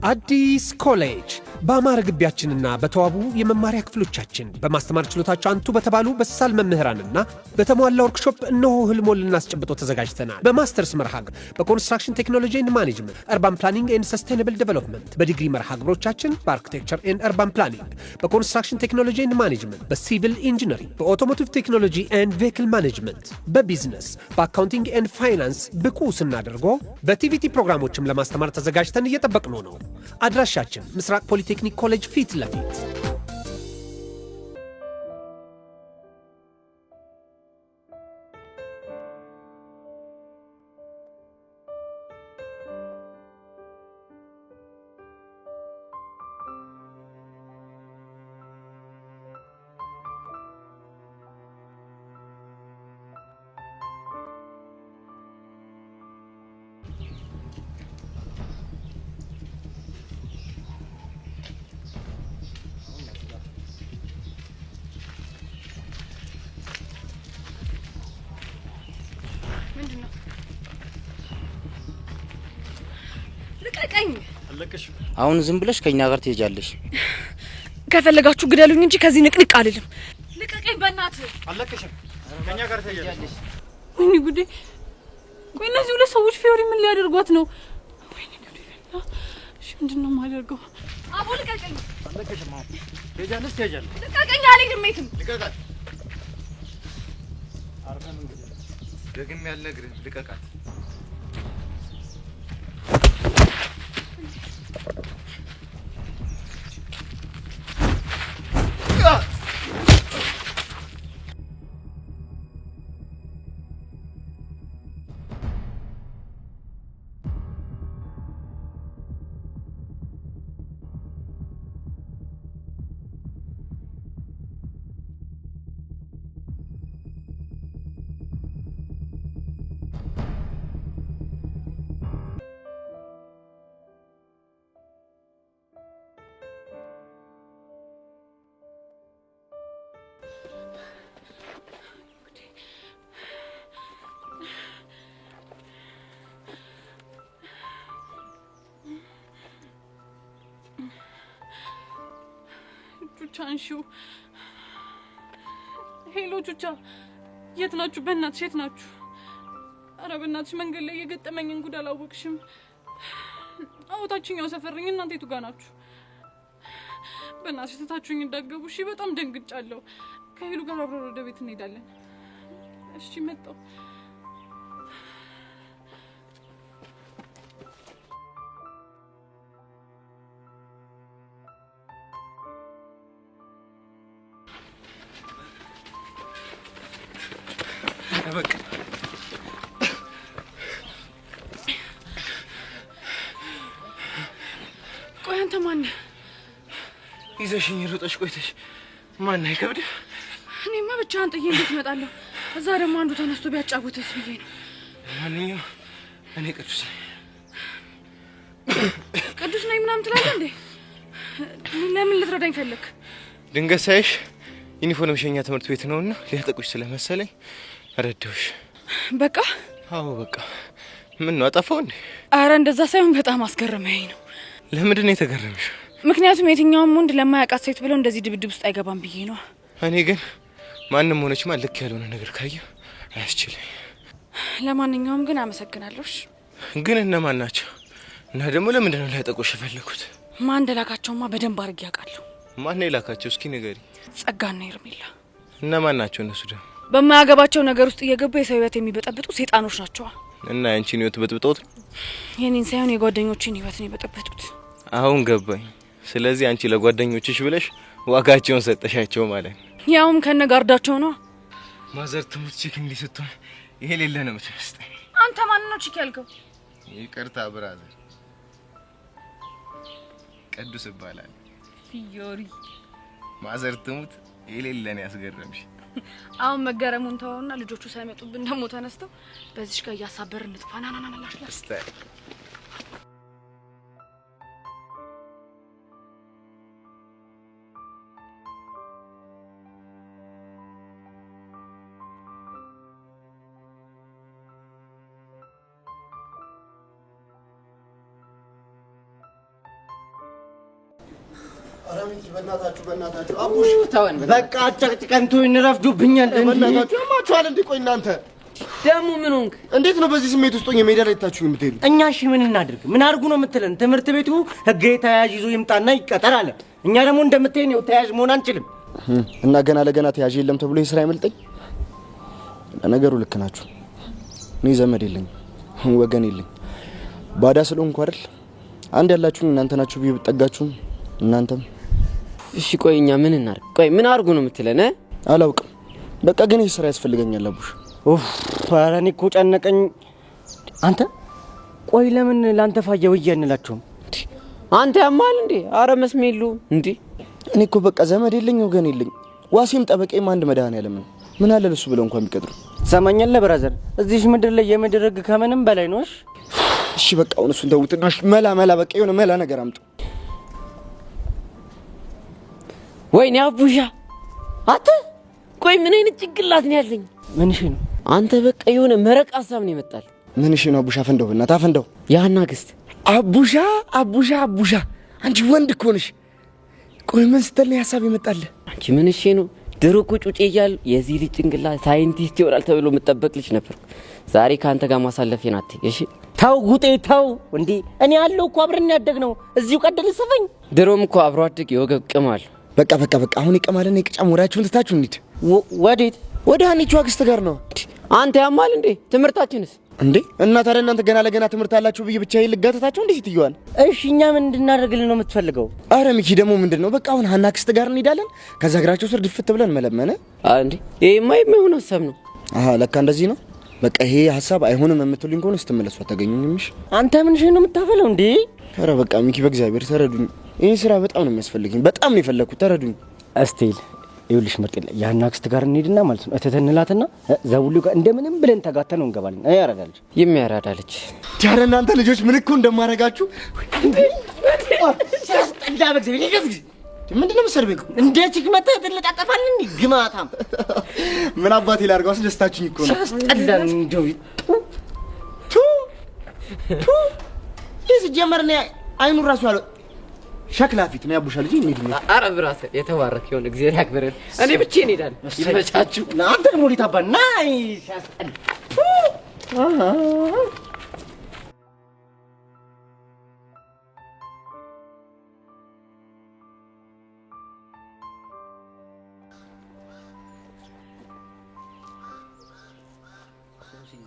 አዲስ ኮሌጅ በአማረ ግቢያችንና በተዋቡ የመማሪያ ክፍሎቻችን በማስተማር ችሎታቸው አንቱ በተባሉ በሳል መምህራንና በተሟላ ወርክሾፕ እነሆ ህልሞን ልናስጨብጦ ተዘጋጅተናል። በማስተርስ መርሃ ግብር በኮንስትራክሽን ቴክኖሎጂ ኤንድ ማኔጅመንት፣ አርባን ፕላኒንግ ኤንድ ሰስቴይነብል ዴቨሎፕመንት፣ በዲግሪ መርሃ ግብሮቻችን በአርኪቴክቸር ኤንድ አርባን ፕላኒንግ፣ በኮንስትራክሽን ቴክኖሎጂ ኤንድ ማኔጅመንት፣ በሲቪል ኢንጂነሪንግ፣ በኦቶሞቲቭ ቴክኖሎጂ ኤንድ ቬሂክል ማኔጅመንት፣ በቢዝነስ፣ በአካውንቲንግ ኤንድ ፋይናንስ ብቁ ስናደርጎ በቲቪቲ ፕሮግራሞችም ለማስተማር ተዘጋጅተን እየጠበቅነው ነው። አድራሻችን ምስራቅ ፖሊቴክኒክ ኮሌጅ ፊት ለፊት። አሁን ዝም ብለሽ ከኛ ጋር ትሄጃለሽ። ከፈለጋችሁ ግደሉኝ እንጂ ከዚህ ንቅንቅ አልልም። ልቀቀኝ በእናትህ። አለቅሽም። ከኛ ጋር ትሄጃለሽ። ወይኔ ጉዴ! ቆይ እነዚህ ሁለት ሰዎች ፊዮሪ ምን ሊያደርጓት ነው? ወይኔ ጉዴ! እሺ ምንድነው የማደርገው? አቦ ልቀቀኝ። አለቅሽም። ትሄጃለሽ፣ ትሄጃለሽ። ልቀቀኝ። አልሄድም የትም። ልቀቃት። አርፈን እንግዲህ ደግሜ ያልነግርህ ልቀቃት። ቹቻንሹ ሄሎ ቹቻ፣ የት ናችሁ? በእናትሽ የት ናችሁ? ኧረ በእናትሽ መንገድ ላይ የገጠመኝን ጉድ አላወቅሽም? አውታችኛው ሰፈርኝ። እናንተ የቱ ጋር ናችሁ? በእናትሽ ትታችሁኝ እንዳትገቡ እሺ? በጣም ደንግጫለሁ። ከሄሉ ጋር አብረን ወደ ቤት እንሄዳለን። እሺ መጣሁ። በቃ ቆይ አንተ ማን ነህ? ይዘሽኝ ሮጠሽ ቆይተሽ ማን አይከብድ? እኔማ ብቻህን ጥዬ እንዴት እመጣለሁ? እዛ ደግሞ አንዱ ተነስቶ ቢያጫውተስ ብዬ ነው። ማንኛው እኔ ቅዱስ ነኝ። ቅዱስ ነኝ ምናምን ትላለህ እንዴ? ለምን ልትረዳኝ ፈለክ? ድንገት ሳይሽ ዩኒፎርም ሸኛ ትምህርት ቤት ነውና ሊያጠቁሽ ስለመሰለኝ ረዳሁሽ። በቃ አዎ በቃ። ምን ነው አጠፋው እንዴ? አረ እንደዛ ሳይሆን በጣም አስገረመኝ ነው። ለምንድን ነው የተገረምሽ? ምክንያቱም የትኛውም ወንድ ለማያውቃት ሴት ብለው እንደዚህ ድብድብ ውስጥ አይገባም ብዬ ነው። እኔ ግን ማንንም ሆነች ልክ ያልሆነ ነገር ካየሁ አያስችለኝ። ለማንኛውም ግን አመሰግናለሁ። ግን እነማን ናቸው? እና ደግሞ ለምንድን ነው ሊያጠቁሽ የፈለኩት? ማን እንደላካቸውማ በደንብ አድርጌ አውቃለሁ። ማን ነው የላካቸው? እስኪ ንገሪ። ጸጋና ኤርሜላ። እነማን ናቸው እነሱ? ደግሞ በማያገባቸው ነገር ውስጥ እየገቡ የሰው ህይወት የሚበጠብጡ ሴጣኖች ናቸው። እና ያንቺን ህይወት በጥብጦት? የኔን ሳይሆን የጓደኞችን ህይወት ነው የበጠበጡት። አሁን ገባኝ። ስለዚህ አንቺ ለጓደኞችሽ ብለሽ ዋጋቸውን ሰጠሻቸው ማለት ነው። ያውም ከነጋርዳቸው ነው። ማዘር ትሙት ቺክ እንዲህ ስትሆን ይሄ ሌለ ነው የምትመስለኝ። አንተ ማን ነው ቺክ ያልከው? ይቅርታ ብራዘር፣ ቅዱስ ይባላል። ፊዮሪ ማዘር ትሙት የሌለ ነው ያስገረምሽ። አሁን መገረሙን ተውና ልጆቹ ሳይመጡብን ደግሞ ተነስተው በዚሽ ጋር ያሳበርን ልጥፋናናና ላሽላሽ እስታይ አራሚት በእናታችሁ አቡሽ ተወን በቃ አጨቅጭቀንቶ እንረፍዱብኛል በእናታችሁ ማቻል እንዲቆይ እናንተ ደሙ ምን ሆንክ እንዴት ነው በዚህ ስሜት ውስጥ ሆኜ ሜዳ ላይ ታችሁ የምትሄዱ እኛ እሺ ምን እናድርግ ምን አድርጉ ነው የምትለን ትምህርት ቤቱ ህግ ተያዥ ይዞ ይምጣና ይቀጠር አለ እኛ ደግሞ እንደምትሄን ነው ተያዥ መሆን አንችልም እና ገና ለገና ተያዥ የለም ተብሎ ይስራ አይመልጠኝ ለነገሩ ልክ ናችሁ እኔ ዘመድ የለኝ ወገን የለኝ ባዳ ስለሆንኩ አይደል አንድ ያላችሁ እናንተ ናችሁ ቢጠጋችሁ እናንተም እሺ ቆይኛ ምን እናርግ ቆይ ምን አድርጉ ነው የምትለን አላውቅም በቃ ግን ይስራ ያስፈልገኛል አቡሽ ኡፍ ፈራኒ እኮ ጨነቀኝ አንተ ቆይ ለምን ላንተ ፋየው እያንላችሁ አንተ ያማል እንዴ አረ መስሜሉ እንዴ እኔ እኮ በቃ ዘመድ የለኝ ወገን የለኝ ዋሲም ጠበቀኝ አንድ መዳን ያለ ምን አለ ለሱ ብለው እንኳን ቢቀጥሩ ሰማኛለ ብራዘር እዚህ ምድር ላይ የምድርግ ከመንም በላይ ነውሽ እሺ በቃ አሁን እሱን ተውትና መላ በቃ የሆነ መላ ነገር አምጡ ወይኔ አቡሻ አተ ቆይ ምን አይነት ጭንቅላት ነው ያለኝ ምንሽ ነው አንተ በቃ የሆነ መረቅ ሐሳብ ነው ይመጣል ምንሽ ነው አቡሻ ፈንደው እና ታፈንደው ያና ግስት አቡሻ አንቺ ወንድ እኮ ነሽ ቆይ ምን ስትል ሐሳብ ይመጣል አንቺ ምንሽ ነው ድሮኩ ጩጬ ይያል የዚህ ልጅ ጭንቅላት ሳይንቲስት ይወራል ተብሎ መጠበቅ ልጅ ነበር ዛሬ ካንተ ጋር ማሳለፍ ናት እሺ ታው ጉጤ ታው እንዴ እኔ ያለው እኮ አብረን ያደግነው እዚሁ ቀደል ሰፈኝ ድሮም እኮ አብሮ አድግ የወገብ ቅማል በቃ አሁን ይቀማልና ይቅጫም ወራችሁን ትታችሁ እንዴ ወዴት ወደ ሀኒቹ አክስት ጋር ነው አንተ ያማል እንዴ ትምርታችንስ እንዴ እና ታዲያ እናንተ ገና ለገና ትምርት አላችሁ ብዬ ብቻ ይልጋታታችሁ እንዴ ይትዩዋል እሺ እኛ ምን እንድናደርግልን ነው የምትፈልገው አረ ሚኪ ደግሞ ምንድነው በቃ አሁን ሀና አክስት ጋር እንሄዳለን ከዛ እግራቸው ስር ድፍት ብለን መለመነ እንዴ ይሄማ የማይሆን ሐሳብ ነው አሃ ለካ እንደዚህ ነው በቃ ይሄ ሐሳብ አይሆንም የምትሉኝ ከሆነ ስትመለሱ አታገኙኝምሽ አንተ ምን ነው የምታፈለው እንዴ አረ በቃ ሚኪ በእግዚአብሔር ተረዱኝ ይሄ ስራ በጣም ነው የሚያስፈልገኝ በጣም ነው የፈለኩት ተረዱኝ እስቲል ይኸውልሽ ምርጥላ ያና አክስት ጋር እንሄድና ማለት ነው እተተንላትና ዘውሉ ጋር እንደምንም ብለን ተጋተነው እንገባለን አይ ያረጋልሽ የሚያራዳልች ዳር እናንተ ልጆች ምን እኮ እንደማረጋችሁ ሲያስጠላ በእግዚአብሔር ይገዝግ ምንድነው መሰርበቅ እንደ ቺክ መተህ ትልጣጠፋል እንዴ ግማታም ምን አባቴ ላርጋው አስደስታችሁኝ እኮ ነው ሲያስጠላ እንደው ይስ ጀመርና አይኑ ራሱ ያለው ሸክላ ፊት ነው ያቡሻ ልጅ እንዴ አረ ብራስ የተባረክ ይሁን እግዚአብሔር ያክብረን እኔ ብቻ እንሄዳለን ይመቻችሁ አንተ ደግሞ ሊታባ ናይ ሲያስጠላ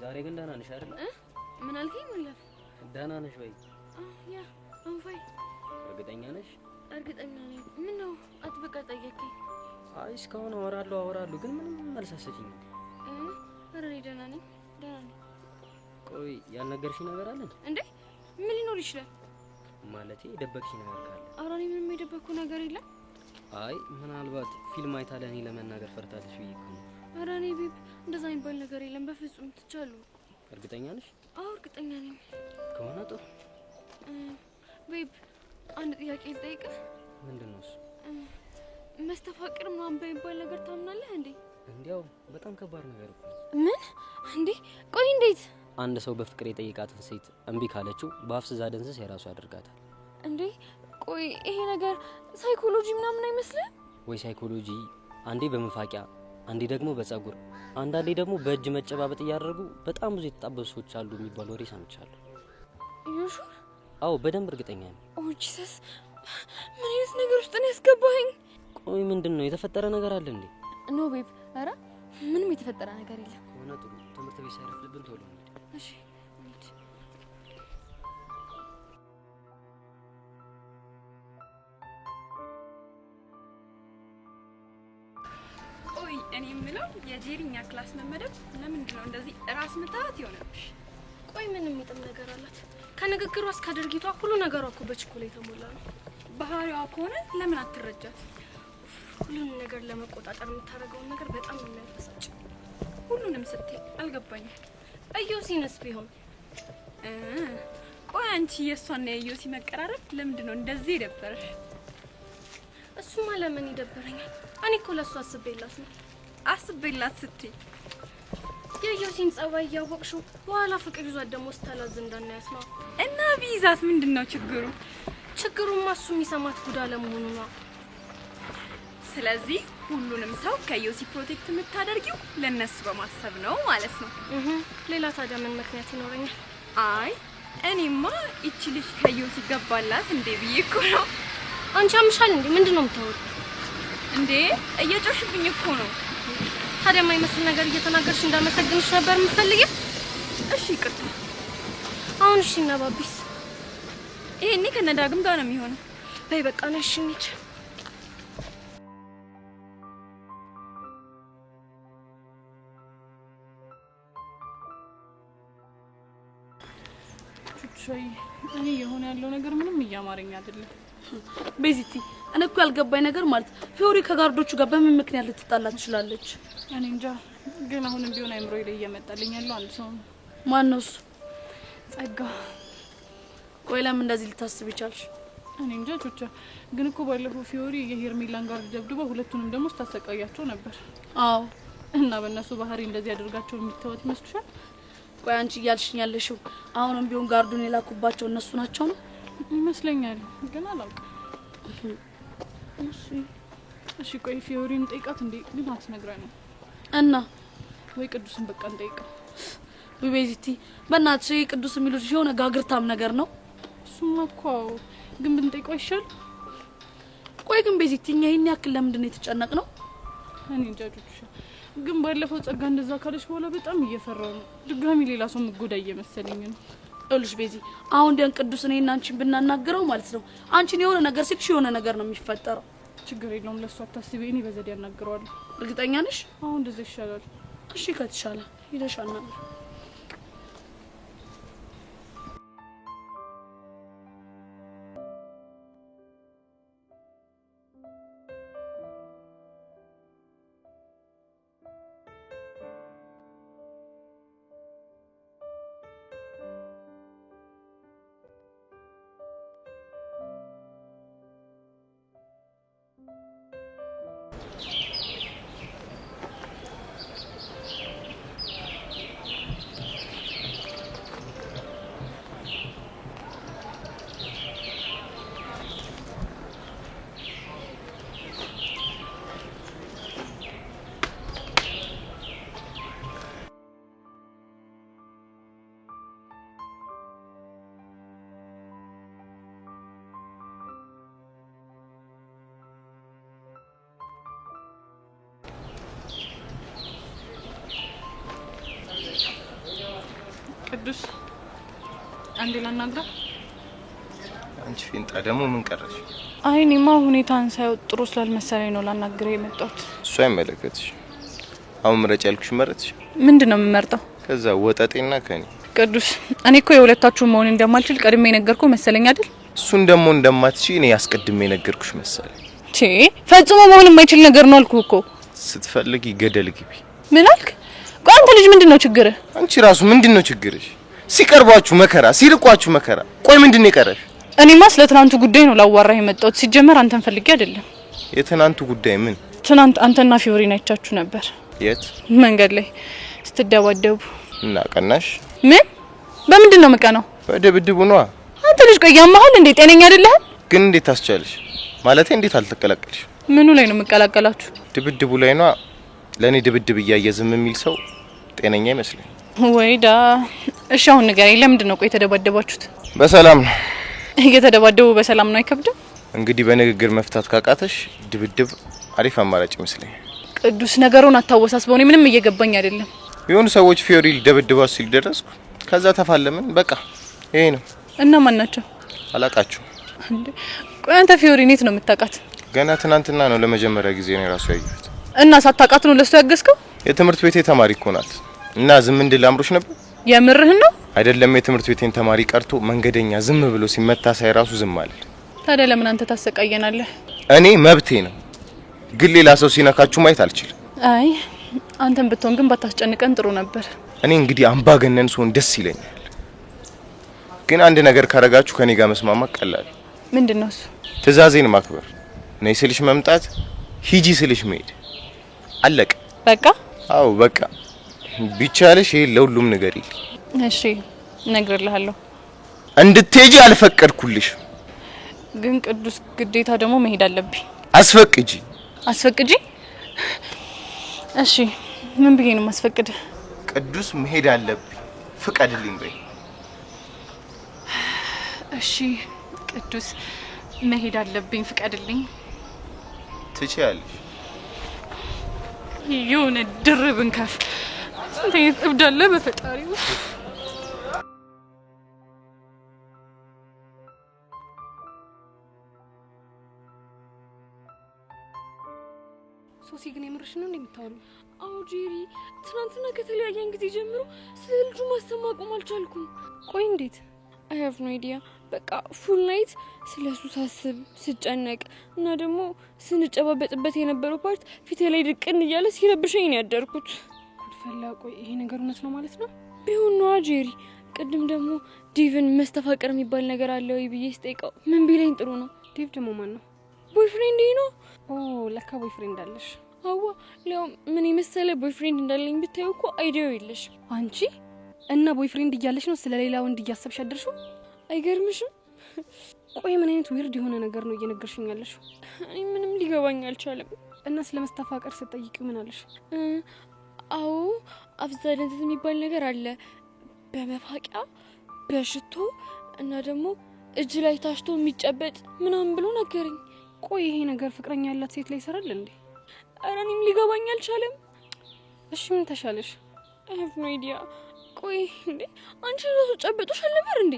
ዛሬ ግን ደህና ነሽ አይደል ምን አልከኝ ማለት ደህና ነሽ ወይ ያ አንፋይ እርግጠኛ ነሽ እርግጠኛ ነኝ ምን ነው አጥብቀህ ጠየቀኝ አይ እስካሁን አወራለሁ ግን ምንም መልስ አትሰጪኝም ኧረ እኔ ደህና ነኝ ቆይ ያልነገርሽኝ ነገር አለ እንዴ ምን ሊኖር ይችላል ማለቴ የደበቅሽኝ ነገር ካለ ኧረ እኔ ምንም የደበቅኩ ነገር የለም አይ ምናልባት ፊልም አይታ ለኔ ለመናገር ፈርታለሽ ብዬ እኮ ነው ኧረ እኔ ቤብ እንደዛ የሚባል ነገር የለም በፍጹም ትቻለሁ እርግጠኛ ነሽ አዎ እርግጠኛ ነኝ ከሆነ ጥሩ ቤብ አንድ ጥያቄ ልጠይቅህ ምንድነው እሱ መስተፋቅር ምናምን በሚባል ነገር ታምናለህ እንዴ እንዲያው በጣም ከባድ ነገር እኮ ምን እንዴ ቆይ እንዴት አንድ ሰው በፍቅር የጠየቃትን ሴት እምቢ ካለችው በአፍስዛ ደንዝስ የራሱ ያደርጋታል እንዴ ቆይ ይሄ ነገር ሳይኮሎጂ ምናምን አይመስልም ወይ ሳይኮሎጂ አንዴ በመፋቂያ አንዴ ደግሞ በጸጉር አንዳንዴ ደግሞ በእጅ መጨባበጥ ያደርጉ በጣም ብዙ የተጣበሱ ሰዎች አሉ የሚባል ወሬ ሰምቻለሁ ዩሹ አዎ በደንብ እርግጠኛ ነኝ ኦ ጂሰስ ምን አይነት ነገር ውስጥ ነው ያስገባኸኝ ቆይ ምንድነው የተፈጠረ ነገር አለ እንዴ ኖ ቤብ ኧረ ምንም የተፈጠረ ነገር የለም ከሆነ ጥሩ ትምህርት ቤት ሳይረፍልብን ቶሎ እንሂድ እሺ ቆይ እኔ የምለው የጄሪኛ ክላስ መመደብ ለምንድን ነው እንደዚህ ራስ ምታት ይሆነብሽ? ቆይ ምን የሚጥም ነገር አላት? ከንግግሯ እስከ ድርጊቷ ሁሉ ነገሯ እኮ በችኮላ የተሞላ ነው። ባህሪዋ ከሆነ ለምን አትረጃት? ሁሉንም ነገር ለመቆጣጠር የምታደርገውን ነገር በጣም ነው የሚያበሳጭ። ሁሉንም ስትይ አልገባኝም። እዮሲንስ ቢሆን ቆይ አንቺ የእሷና የዮሲ መቀራረብ ለምንድን ነው እንደዚህ የደበረሽ? እሱማ ለምን ይደበረኛል? እኔ እኮ ለእሱ አስቤላት ነው። አስቤላት ስትይ የዮሲን ጸባይ እያወቅሽው በኋላ ፍቅር ይዟት ደግሞ ስታላዝ እንዳናያት ነው። እና ቢይዛት ምንድን ነው ችግሩ? ችግሩማ እሱ የሚሰማት ጉዳ ለመሆኑ ነው። ስለዚህ ሁሉንም ሰው ከዮሲ ፕሮቴክት የምታደርጊው ለነሱ በማሰብ ነው ማለት ነው። ሌላ ታዲያ ምን ምክንያት ይኖረኛል? አይ እኔማ እቺ ልጅ ከዮሲ ገባላት እንዴ ብዬ እኮ ነው። አንቺ አምሻል እንዴ? ምንድነው የምታወሪው እንዴ? እየጮሽብኝ እኮ ነው። ታዲያ የማይመስል ነገር እየተናገርሽ እንዳመሰግንሽ ነበር የምትፈልጊው? እሺ ይቅርታ። አሁን እሺ እና ባቢስ? ይሄኔ ከነዳግም ጋር ነው የሚሆነው። በይ በቃ ነው እሺ እንሂድ። እኔ የሆነ ያለው ነገር ምንም እያማረኝ አይደለም። ቤዚቲ እኔ እኮ ያልገባኝ ነገር ማለት ፊዮሪ ከጋርዶቹ ጋር በምን ምክንያት ልትጣላ ትችላለች? እኔ እንጃ፣ ግን አሁንም ቢሆን አይምሮዬ ላይ እየመጣልኝ ያለው አንድ ሰው ነው። ማን ነው እሱ? ጸጋ። ቆይ ለምን እንደዚህ ልታስብ ይቻልሽ? እኔ እንጃ ቾቻ፣ ግን እኮ ባለፈው ፊዮሪ የሄርሜላን ጋርድ ደብድባ ሁለቱንም ደግሞ ስታሰቃያቸው ነበር። አዎ። እና በእነሱ ባህሪ እንደዚህ ያደርጋቸው የሚተወት ይመስልሻል? ቆይ አንቺ እያልሽኝ ያለሽው አሁንም ቢሆን ጋርዱን የላኩባቸው እነሱ ናቸው ነው? ይመስለኛል፣ ግን አላውቅም። እሺ ቆይ ፊዮሪን ጠይቃት እንዴ? ግን አትነግረንም እና ወይ ቅዱስን በቃ እንጠይቀው። ቤዚቲ በእናትሽ ቅዱስ የሚሉት የሆነ ጋግርታም ነገር ነው። እሱማ እኮ ግን ብንጠይቀው አይሻል? ቆይ ግን ቤዚቲ እኛ ይሄን ያክል ለምንድን ነው የተጨነቅነው? እኔ እንጃ ጆቹሻ፣ ግን ባለፈው ጸጋ እንደዛ ካለች በኋላ በጣም እየፈራው ነው። ድጋሚ ሌላ ሰው ምጎዳ እየመሰለኝ ነው። እልሽ ቤዚ አሁን ዲያን ቅዱስ እኔና አንቺን ብናናገረው ማለት ነው አንቺን የሆነ ነገር ሲልሽ የሆነ ነገር ነው የሚፈጠረው። ችግር የለውም፣ ለሱ አታስቢ፣ እኔ በዘዴ ያናግረዋለሁ። እርግጠኛ ነሽ? አሁን እንደዛ ይሻላል። እሺ ከተሻለ ሄደሽ አናግረው። ቅዱስ አንዴ ላናግራ። አንቺ ፊንጣ ደግሞ ምን ቀረሽ? አይ እኔማ ሁኔታን ሳይው ጥሩ ስላልመሰለኝ ነው ላናግረው የመጣሁት። እሱ አይመለከትሽ። አሁን ምረጭ ያልኩሽ መረጥሽ። ምንድነው የምመርጠው? ከዛ ወጣጤና ከኔ። ቅዱስ እኔ እኮ የሁለታችሁ መሆን እንደማልችል ቀድሜ ነገርኩ መሰለኝ አይደል? እሱን ደግሞ እንደማትቺ እኔ ያስቀድሜ ነገርኩሽ መሰለኝ። ፈጽሞ መሆን የማይችል ነገር ነው አልኩ እኮ። ስትፈልጊ ገደል ግቢ። ምን አልክ? ቆይ አንተ ልጅ ምንድነው ችግርህ? አንቺ ራሱ ምንድነው ችግርሽ? ሲቀርባችሁ መከራ፣ ሲርቋችሁ መከራ። ቆይ ምንድነው የቀረሽ? እኔማ ስለ ትናንቱ ጉዳይ ነው ላዋራህ የመጣሁት። ሲጀመር አንተን ፈልጌ አይደለም። የትናንቱ ጉዳይ ምን? ትናንት አንተና ፊዮሪና አይቻችሁ ነበር። የት? መንገድ ላይ ስትደባደቡ። እና ቀናሽ? ምን? በምንድን ነው መቀናው? በድብድቡ ነዋ። አንተ ልጅ ቆይ ያማሃል እንዴ? ጤነኛ አይደለህ? ግን እንዴት አስቻለሽ? ማለቴ እንዴት አልተቀላቀልሽ? ምኑ ላይ ነው የምቀላቀላችሁ? ድብድቡ ላይ ነዋ። ለኔ ድብድብ እያየ ዝም የሚል ሰው ጤነኛ ይመስለኝ። ወይዳ እሺ አሁን ንገረኝ፣ ለምንድን ነው ቆይ የተደባደባችሁት? በሰላም ነው። እየተደባደቡ በሰላም ነው አይከብድም? እንግዲህ በንግግር መፍታት ካቃተሽ ድብድብ አሪፍ አማራጭ ይመስለኝ። ቅዱስ ነገሩን አታወሳስበው፣ እኔ ምንም እየገባኝ አይደለም። የሆኑ ሰዎች ፊዮሪ ደብድባው ሲል ደረስኩ። ከዛ ተፋለምን፣ በቃ ይሄ ነው። እና ማን ናቸው? አላቃችሁ እንዴ? ቆይ አንተ ፊዮሪ እንዴት ነው የምታውቃት? ገና ትናንትና ነው ለመጀመሪያ ጊዜ ነው ራሱ ያየሁት። እና ሳታውቃት ነው ለሱ ያገዝከው? የትምህርት ቤቴ ተማሪ እኮ ናት። እና ዝም እንድል አምሮሽ ነበር? የምርህን ነው? አይደለም የትምህርት ቤቴን ተማሪ ቀርቶ መንገደኛ ዝም ብሎ ሲመታ ሳይ ራሱ ዝም አለ። ታዲያ ለምን አንተ ታሰቃየናለህ? እኔ መብቴ ነው፣ ግን ሌላ ሰው ሲነካችሁ ማየት አልችልም። አይ አንተም ብትሆን ግን ባታስጨንቀን ጥሩ ነበር። እኔ እንግዲህ አምባገነን ስሆን ደስ ይለኛል፣ ግን አንድ ነገር ካረጋችሁ ከኔ ጋር መስማማት ቀላል። ምንድነው እሱ? ትዕዛዜን ማክበር። ነይ ስልሽ መምጣት፣ ሂጂ ስልሽ መሄድ። አለቀ በቃ። አዎ በቃ። ቢቻልሽ ይሄ ለሁሉም ንገሪ። እሺ እነግርልሃለሁ። እንድትሄጂ አልፈቀድኩልሽ። ግን ቅዱስ ግዴታ ደግሞ መሄድ አለብኝ። አስፈቅጂ። አስፈቅጂ? እሺ ምን ብዬ ነው ማስፈቅድ? ቅዱስ መሄድ አለብኝ ፍቀድልኝ በይ። እሺ ቅዱስ መሄድ አለብኝ ፍቀድልኝ። ትችያለሽ። የሆነ ድርብን ከፍ ስንት አይነት እብድ አለ በፈጣሪው። ሶሲ ግን የምርሽ ነው እንደምታወሩ? አዎ ጄሪ፣ ትናንትና ከተለያየን ጊዜ ጀምሮ ስለ ልጁ ማሰብ ማቆም አልቻልኩም። ቆይ እንዴት? አይ ሃቭ ኖ አይዲያ። በቃ ፉል ናይት ስለሱ ሳስብ ስጨነቅ እና ደግሞ ስንጨባበጥበት የነበረው ፓርት ፊቴ ላይ ድቅን እያለ ሲረብሸኝ ነው ያደርኩት። ጉድፈላ። ቆይ ይሄ ነገር እውነት ነው ማለት ነው? ቢሆን ነው ጄሪ። ቅድም ደግሞ ዲቭን መስተፋቀር የሚባል ነገር አለ ወይ ብዬ ስጠይቀው ምን ቢለኝ ጥሩ ነው? ዴቭ ደግሞ ማን ነው? ቦይፍሬንድ ነው። ኦ ለካ ቦይፍሬንድ አለሽ? አዋ ሊያው ምን የመሰለ ቦይፍሬንድ እንዳለኝ ብታዩ እኮ አይዲያው የለሽ አንቺ። እና ቦይፍሬንድ እያለሽ ነው ስለሌላ ወንድ እያሰብሽ ያደርሽው? አይገርምሽም? ቆይ ምን አይነት ዊርድ የሆነ ነገር ነው እየነገርሽኝ ያለሽው? እኔ ምንም ሊገባኝ አልቻለም። እና ስለመስተፋቀር ስትጠይቂው ምን አለሽ? አዎ አብዛኛው የሚባል ነገር አለ በመፋቂያ በሽቶ እና ደግሞ እጅ ላይ ታሽቶ የሚጨበጥ ምናምን ብሎ ነገረኝ። ቆይ ይሄ ነገር ፍቅረኛ ያላት ሴት ላይ ይሰራል እንዴ? ኧረ እኔም ሊገባኝ አልቻለም። እሺ ምን ተሻለሽ? አይ ሃቭ ኖ አይዲያ። ቆይ እንዴ አንቺ ራሱ ጨብጦሽ አልነበር እንዴ?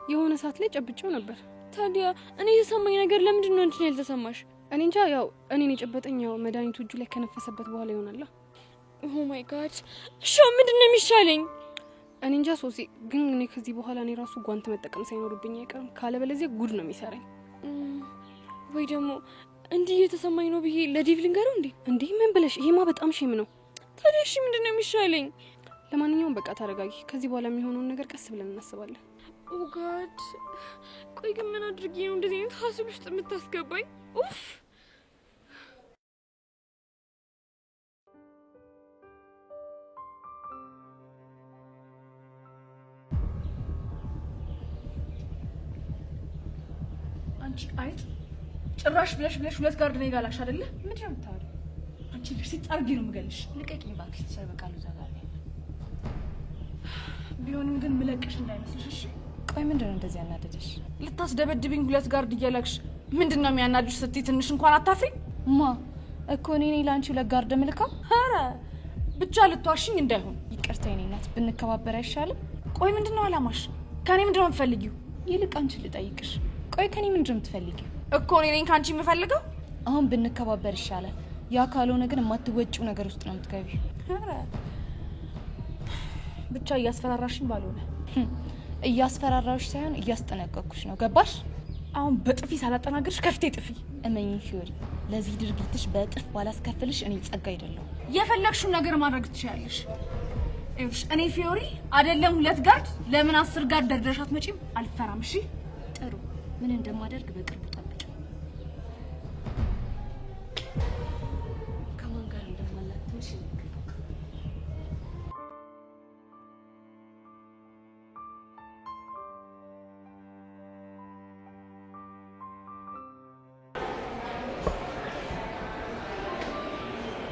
የሆነ ሰዓት ላይ ጨብጬው ነበር። ታዲያ እኔ የተሰማኝ ነገር ለምንድን ነው አንቺ ያልተሰማሽ? እኔ እንጃ። ያው እኔን የጨበጠኝ ያው መድኃኒቱ እጁ ላይ ከነፈሰበት በኋላ ይሆናል። ኦ ማይ ጋድ። እሺ ምንድን ነው የሚሻለኝ? እኔ እንጃ ሶሲ፣ ግን እኔ ከዚህ በኋላ እኔ ራሱ ጓንት መጠቀም ሳይኖርብኝ አይቀርም። ካለበለዚያ ጉድ ነው የሚሰራኝ። ወይ ደግሞ እንዲህ የተሰማኝ ነው ብዬ ለዲቭ ልንገረው እንዴ? እንዴ ምን ብለሽ? ይሄማ በጣም ሼም ነው። ታዲያ እሺ ምንድን ነው የሚሻለኝ? ለማንኛውም በቃ ተረጋጊ። ከዚህ በኋላ የሚሆነውን ነገር ቀስ ብለን እናስባለን። ኦ ጋድ። ቆይ ግን ምን አድርጌ ነው እንደዚህ አይነት ሀስል ውስጥ የምታስገባኝ? ኡፍ። አንቺ አይት ጭራሽ ብለሽ ሁለት ጋርድ ነው ይጋላሽ አይደለ? ምንድነው የምታወሪው? አንቺ ልጅ ሲጣርጊ ነው የምገልሽ። ልቀቂኝ እባክሽ፣ ተሰበቃሉ ዘጋለ። ቢሆንም ግን ምለቅሽ እንዳይመስልሽ እሺ? ቆይ ምንድነው እንደዚህ ያናደደሽ? ልታስደበድብኝ ሁለት ጋርድ እያላክሽ ምንድነው የሚያናድሽ ስትይ ትንሽ እንኳን አታፍሪ? ማ እኮ እኔ ላንቺ ሁለት ጋርድ ምልካ? ኧረ ብቻ ልትዋሽኝ እንዳይሆን። ይቅርታ የኔ እናት፣ ብንከባበር አይሻልም? ቆይ ምንድነው አላማሽ? ከኔ ምንድነው የምትፈልጊው? ይልቅ አንቺ ልጠይቅሽ። ቆይ ከኔ ምንድነው የምትፈልጊው? እኮ እኔ ነኝ ካንቺ የምፈልገው። አሁን ብንከባበር ይሻላል። ያ ካልሆነ ግን የማትወጪው ነገር ውስጥ ነው የምትገቢው። ኧረ ብቻ እያስፈራራሽኝ ባልሆነ። እያስፈራራሽ ሳይሆን እያስጠነቀቅኩሽ ነው። ገባሽ? አሁን በጥፊ ሳላጠናግርሽ ከፍቴ ጥፊ። እመኚኝ ፊዮሪ፣ ለዚህ ድርጊትሽ በጥፍ ባላስከፍልሽ እኔ ጸጋ አይደለሁ። የፈለግሽውን ነገር ማድረግ ትችያለሽ። እሺ እኔ ፊዮሪ አይደለም ሁለት ጋርድ ለምን 10 ጋርድ ደርደሽ አትመጪም? አልፈራም። እሺ ጥሩ። ምን እንደማደርግ በቅርቡ ጠብቂ። ከማን ጋር እንደማላት ትንሽ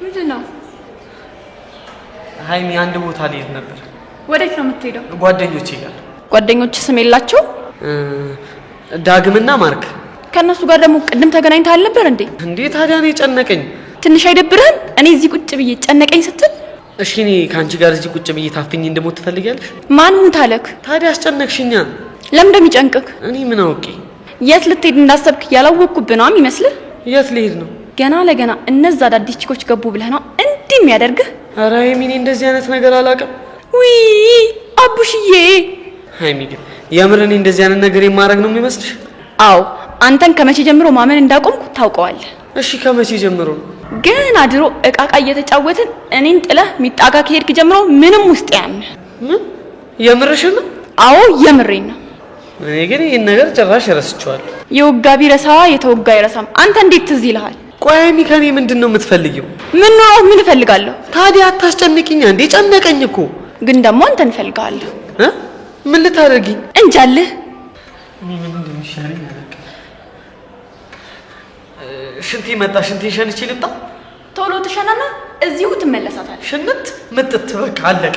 ምንድን ነው? ሀይሚ አንድ ቦታ ልሄድ ነበር። ወዴት ነው የምትሄደው? ጓደኞቼ ጋር። ጓደኞች ስም የላቸው? ዳግምና ማርክ። ከነሱ ጋር ደግሞ ቅድም ተገናኝተሃል ነበር እንዴ? እንዴ ታዲያ እኔ ጨነቀኝ። ትንሽ አይደብርህም? እኔ እዚህ ቁጭ ብዬ ጨነቀኝ ስትል? እሺ እኔ ካንቺ ጋር እዚህ ቁጭ ብዬ ታፍኝ እንደሞት ትፈልጊያለሽ? ማን ሙት አለክ? ታዲያ አስጨነቅሽኛ። ለምን እንደሚጨንቅክ? እኔ ምን አውቄ? የት ልትሄድ እንዳሰብክ ያላወቅኩብህ ነው የሚመስልህ? የት ልሄድ ነው? ገና ለገና እነዛ አዳዲስ ቺኮች ገቡ ብለህ ነው እንዲህ የሚያደርግህ? ኧረ ሀይሚ እኔ እንደዚህ አይነት ነገር አላውቅም። ውይ አቡሽዬ። ሀይሚ ግን የምር እኔ እንደዚህ አይነት ነገር የማደርግ ነው የሚመስልሽ? አዎ አንተን ከመቼ ጀምሮ ማመን እንዳቆምኩ ታውቀዋለህ። እሺ ከመቼ ጀምሮ ነው? ገና ድሮ እቃቃ እየተጫወትን እኔን ጥለህ ሚጣጋ ከሄድክ ጀምሮ ምንም ውስጥ ያምህ። ምን የምርሽን ነው? አዎ የምሬን ነው። እኔ ግን ይሄን ነገር ጭራሽ ረስቼዋለሁ። የወጋ ቢረሳ የተወጋ አይረሳም። አንተ እንዴት ትዝ ይልሃል? ቆይ ሀይሚ ከኔ ምንድነው የምትፈልጊው? ምን ነው ምን እፈልጋለሁ? ታዲያ አታስጨንቂኝ እንዴ? ጨነቀኝ እኮ። ግን ደግሞ አንተ እንፈልጋለሁ። ምን ልታደርጊኝ? እንጃልህ። እኔ ምን እንደሚሻለኝ አላውቅም። ሽንቲ መጣ። ሽንቲ ሸንቼ ልምጣ። ቶሎ ትሸናና እዚሁ ትመለሳታለህ። ሽንት ምጥት በቃ አለቀ።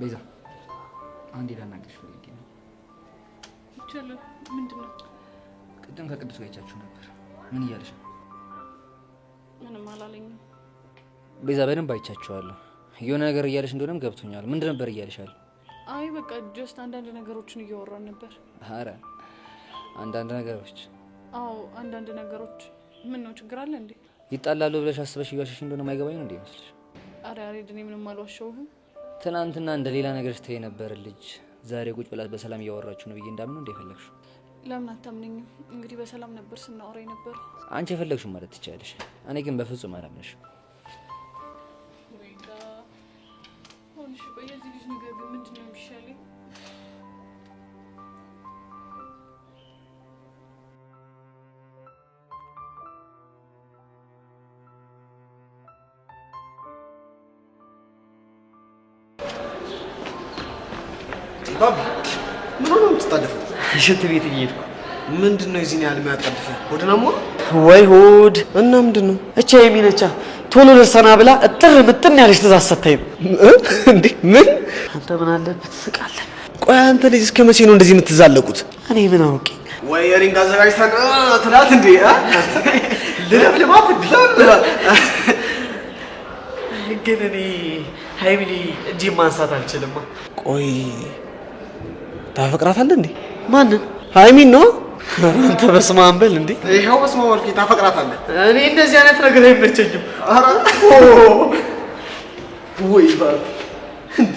ቤዛ አንዴ ላናግርሽ ፈልጌ ነው። ይቻላል። ምንድነው? ቅድም ከቅዱስ ጋር አይቻችሁ ነበር። ምን እያለሽ ነው? ምንም አላለኝም። ቤዛ በደንብ አይቻችኋለሁ። የሆነ ነገር እያለሽ እንደሆነም ገብቶኛል። ምንድን ነበር እያለሻል? አይ በቃ ጀስት አንዳንድ ነገሮችን እያወራን ነበር። አረ አንዳንድ ነገሮች? አዎ አንዳንድ ነገሮች። ምን ነው ችግር አለ እንዴ? ይጣላሉ ብለሽ አስበሽ እያልሽሽ እንደሆነ ማይገባኝ ነው እንዴ ይመስልሽ? አረ እኔ ምንም አልዋሸሁህም። ትናንትና እንደ ሌላ ነገር ስትይ ነበር ልጅ ዛሬ ቁጭ ብላት በሰላም እያወራችሁ ነው ብዬ እንዳምን ነው እንደፈለግሽው። ለምን አታምነኝም? እንግዲህ በሰላም ነበር ስናወራ ነበር። አንቺ የፈለግሽው ማለት ትችያለሽ። እኔ ግን በፍጹም አላምንሽም። ወይዳ ሆንሽ ቆይ የዚህ ልጅ ነገር ግን ምንድነው የሚሻለኝ? ባባ ምን ሆነ የምትጣደፈው? ሽንት ቤት እየሄድኩ። ምንድነው የዚህን ያህል የሚያጣድፈው? ሆድናሞ ወይ ሆድ እና ምንድነው? እቻ የሚነቻ ቶሎ ደርሰና ብላ እጥር ምጥን ያለች ትእዛዝ ሰጥታኝ ነው። እንዴ ምን? አንተ ምን አለበት ትስቃለህ? ቆይ አንተ ልጅ እስከ መቼ ነው እንደዚህ የምትዛለቁት? እኔ ምን አውቄ? ወይ ሪንግ አዘጋጅተን ትላት እንዴ? ልለብልባት ግን እኔ ሀይሚኒ እጅ ማንሳት አልችልም። ቆይ ታፈቅራታለህ እንዴ? ማንን? ሀይሚን ነው። አንተ በስመ አብ በል እንዴ! ይሄው በስመ አብ ወልኪ ታፈቅራታለህ? እኔ እንደዚህ አይነት ነገር አይመቸኝም። ኧረ ወይ ባብ እንዴ!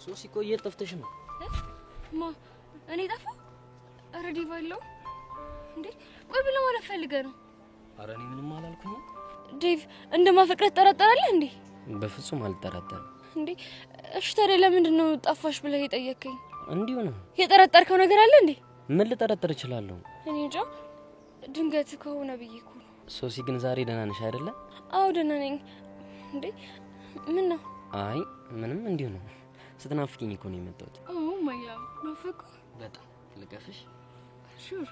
ሶሲ ቆይ የት ጠፍተሽ ነው? ማ እኔ ጠፋ? ኧረ ዲቫ የለውም እንዴ? ቆይ ብለህ ማለት ፈልገህ ነው? ኧረ እኔ ምንም አላልኩኝ። ዴቭ እንደማፈቅረህ ትጠራጠራለህ እንዴ? በፍጹም አልጠራጠርም። እንዴ እሺ ታዲያ ለምንድን ነው ጠፋሽ ብለህ የጠየከኝ? እንዲሁ ነው። የጠረጠርከው ነገር አለ እንዴ? ምን ልጠረጥር እችላለሁ? እኔ እንጃ ድንገት ከሆነ ብዬ እኮ ነው። ሶሲ ግን ዛሬ ደህና ነሽ አይደለ? አዎ ደህና ነኝ። እንዴ ምን ነው? አይ ምንም እንዲሁ ነው። ስትናፍቂኝ እኮ ነው የመጣሁት። ኦ ማይ ላቭ ናፈቁ በጣም ልቀፍሽ? ሹር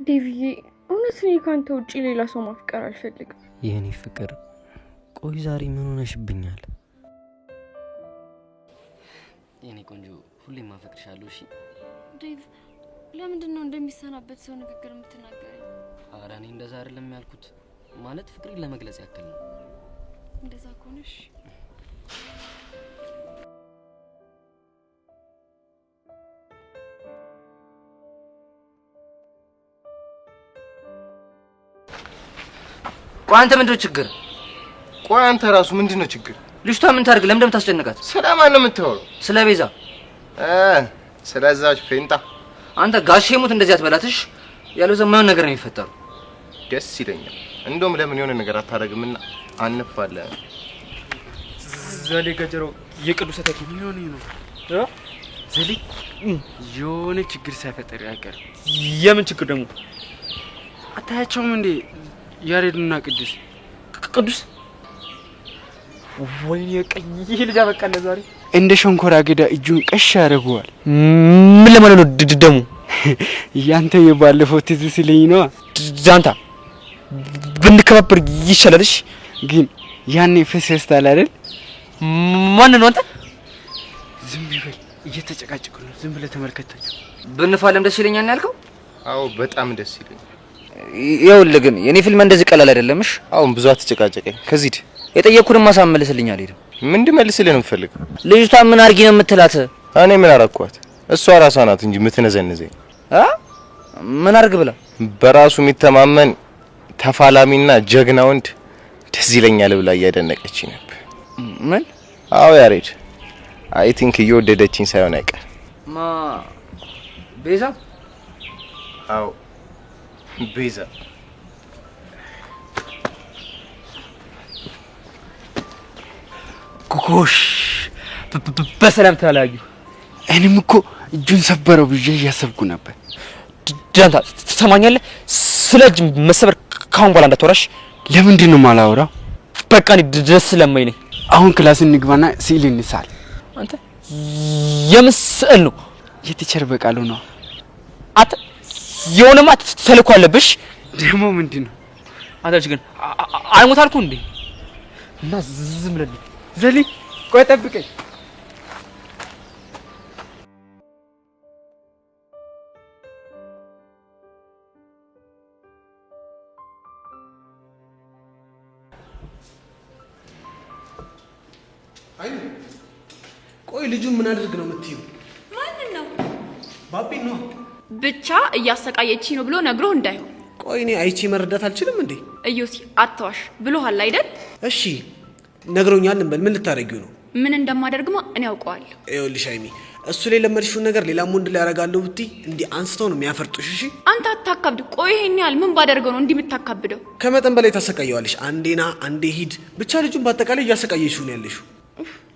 ዴቪዬ፣ እውነት እኔ ካንተ ውጪ ሌላ ሰው ማፍቀር አልፈልግም። የኔ ፍቅር ቆይ ዛሬ ምን ሆነሽብኛል? የኔ ቆንጆ ሁሌም ማፈቅርሻለሁ። እሺ ዴቭ፣ ለምንድን ነው እንደሚሰናበት ሰው ንግግር የምትናገረኝ? ኧረ እኔ እንደዛ አይደለም ያልኩት፣ ማለት ፍቅሬን ለመግለጽ ያክል ነው። እንደዛ ከሆነሽ ቆይ አንተ ምንድነው ችግር? ቆይ አንተ ራሱ ምንድነው ችግር? ልጅቷ ምን ታርግ? ለምን እንደምታስጨንቃት? ስለማን ነው የምታወራው? ስለ ቤዛ። ስለዛች ፌንጣ። አንተ ጋሼ ሙት እንደዚህ አትበላትሽ። ያለው ዘማውን ነገር ነው የሚፈጠረው። ደስ ይለኛል። እንደውም ለምን የሆነ ነገር አታረግምና አንፋለ። ዘሌ ገጀሮ የቅዱስ ተኪ ምን ሆነ ነው? ዘሌ የሆነ ችግር ሳይፈጠር ያቀር። የምን ችግር ደግሞ? አታያቸውም እንዴ ያሬድና ቅዱስ? ቅዱስ ወይኔ ቀኝ ልጅ አበቃለ ዛሬ እንደ ሸንኮራ አገዳ እጁን ቀሽ ያደርገዋል። ምን ለማለት ነው ደግሞ? ያንተ የባለፈው ትዝ ሲለኝ ነው። ዛንታ ብንከባበር ይሻላልሽ። ግን ያኔ ፈሰስታል አይደል? ማን ነው አንተ? ዝም ብለህ እየተጨቃጨቁ ነው። ዝም ብለህ ተመልከታቸው። ብንፋለም ደስ ይለኛል ያልከው? አዎ በጣም ደስ ይለኛል። ይኸውልህ ግን የኔ ፊልም እንደዚህ ቀላል አይደለምሽ። አሁን ብዙ አትጨቃጨቀኝ። ከዚህ የጠየቅኩህን ማሳመልስልኝ አልሄድም። ምን እንድመልስልህ ነው የምፈልገው? ልጅቷ ምን አርጊ ነው የምትላት? እኔ ምን አረኳት? እሷ ራሷ ናት እንጂ የምትነዘንዘኝ። ምን አርግ ብላ? በራሱ የሚተማመን ተፋላሚና ጀግና ወንድ ደስ ይለኛል ብላ እያደነቀች ነበር። ምን? አዎ ያሬድ፣ አይ ቲንክ እየወደደችኝ ሳይሆን አይቀር። ቤዛ አዎ ቤዛ ጎሽ በሰላም ተለያዩ። እኔም እኮ እጁን ሰበረው ብዬ እያሰብኩ ነበር። ዳንታ ትሰማኛለህ? ስለ እጅ መሰበር ካሁን በኋላ እንዳትወራሽ። ለምንድን ነው የማላወራው? በቃ እኔ ደስ ስለማኝ ነኝ። አሁን ክላስ እንግባና ስዕል እንሳል። አንተ የምን ስዕል ነው? የቲቸር በቃሉ ነው። አንተ የሆነማ ተልእኮ አለብሽ። ደግሞ ምንድን ነው? አንተ ልጅ ግን አይሞት አልኩ እንዴ? እና ዝም ብለህ ዘሊ ቆይ ጠብቀኝ። አይ ቆይ ልጁን ምን አድርግ ነው የምትይው? ማንን ነው? ባቢን ነው። ብቻ እያሰቃየችኝ ነው ብሎ ነግሮ እንዳይሆን። ቆይ እኔ አይቼ መረዳት አልችልም እንዴ? እዮሲ አትዋሽ ብሎሃል አይደል? እሺ ነግሮኛል እንበል። ምን ልታረጊው ነው? ምን እንደማደርግማ እኔ አውቀዋለሁ። ይኸውልሽ ሃይሚ፣ እሱ ላይ ለመድሽውን ነገር ሌላም ወንድ ላይ ያረጋለሁ ብትይ እንዲህ አንስተው ነው የሚያፈርጡሽ። እሺ አንተ አታካብድ። ቆይ ይሄን ያህል ምን ባደርገው ነው እንዲህ የምታካብደው? ከመጠን በላይ ታሰቃየዋለሽ። አንዴና አንዴ ሂድ። ብቻ ልጁን በአጠቃላይ እያሰቃየሽው ነው ያለሽው።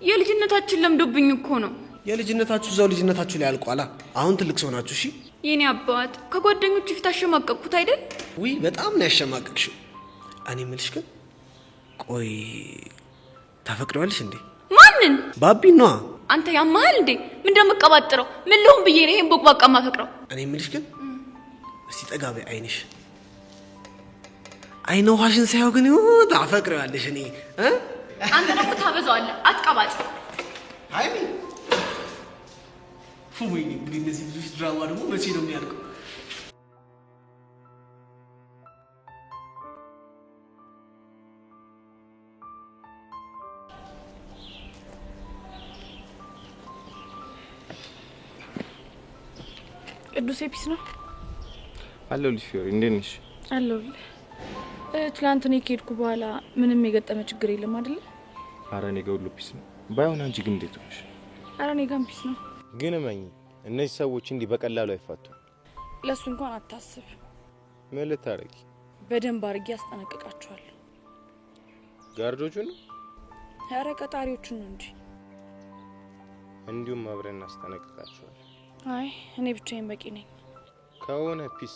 የልጅነታችን ለምዶብኝ እኮ ነው። የልጅነታችሁ እዛው ልጅነታችሁ ላይ አልቋላ። አሁን ትልቅ ሰው ናችሁ። እሺ የኔ አባት ከጓደኞቹ ፊት አሸማቀቅኩት አይደል? ውይ በጣም ነው ያሸማቀቅሽው። እኔ የምልሽ ግን ቆይ ታፈቅሪዋለሽ እንዴ? ማንን? ባቢን ነዋ። አንተ ያማል እንዴ? ምን እንደምቀባጥረው ምን ልሁን ብዬ ነው ይሄን ቦቅባቃ ማፈቅረው? እኔ የምልሽ ግን እስቲ ጠጋ በይ። አይንሽ አይነ ውሃሽን ሳይው ግን ታፈቅሪዋለሽ። እኔ አንተ ደግሞ ታበዛዋለህ። አትቀባጥ። ሃይሚ ወይኔ እንግዲህ እነዚህ ልጆች ድራማ ደግሞ መቼ ነው የሚያልቀው? ቅዱስ ኤፒስ ነው አለሁልሽ። ፊዮሪ እንዴት ነሽ? አለሁልህ። ትላንት እኔ ከሄድኩ በኋላ ምንም የገጠመ ችግር የለም አይደል? ኧረ እኔ ጋር ሁሉ ፒስ ነው። ባይሆን አንቺ ግን እንዴት ነሽ? ኧረ እኔ ጋርም ፒስ ነው። ግን እመኚ እነዚህ ሰዎች እንዲህ በቀላሉ አይፋቱም። ለሱ እንኳን አታስብ። ምን ልታረጊ? በደንብ አድርጌ አስጠነቅቃቸዋለሁ። ጋርዶቹን? ኧረ ቀጣሪዎቹን ነው እንጂ። እንዲሁም አብረን እናስጠነቅቃቸዋለን። አይ እኔ ብቻዬን በቂ ነኝ ከሆነ ፒስ።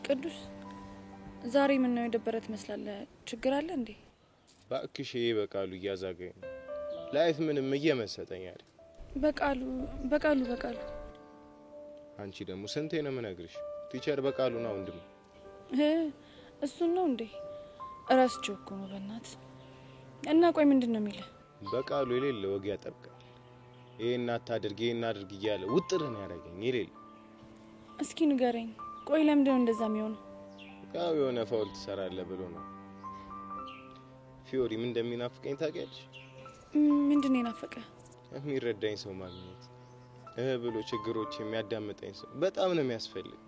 ቅዱስ ዛሬ ምን ነው የደበረ ትመስላለህ? ችግር አለ እንዴ? እባክሽ ይሄ በቃሉ እያዛገኝ ነው። ላይፍ ምንም እየመሰጠኝ አይደል? በቃሉ አንቺ ደግሞ ስንቴ ነው የምነግርሽ? ቲቸር በቃሉ ነው ወንድም። እሱን ነው እንዴ? እራስቸው እኮ ነው በእናትህ። እና ቆይ ምንድን ነው የሚለው? በቃሉ የሌለ ወግ ያጠብቃል። ይሄን አታድርግ ይሄን አድርግ እያለ ውጥርን ያደርገኝ የሌለ። እስኪ ንገረኝ። ቆይ ለምንድን ነው እንደዛ የሚሆነው? ያው የሆነ ፋውል ትሰራለህ ብሎ ነው። ፊዮሪ ምን እንደሚናፍቀኝ ታውቂያለሽ? ምንድን ነው የናፈቀ? የሚረዳኝ ሰው ማግኘት፣ ብሎ ችግሮች የሚያዳምጠኝ ሰው በጣም ነው የሚያስፈልግ።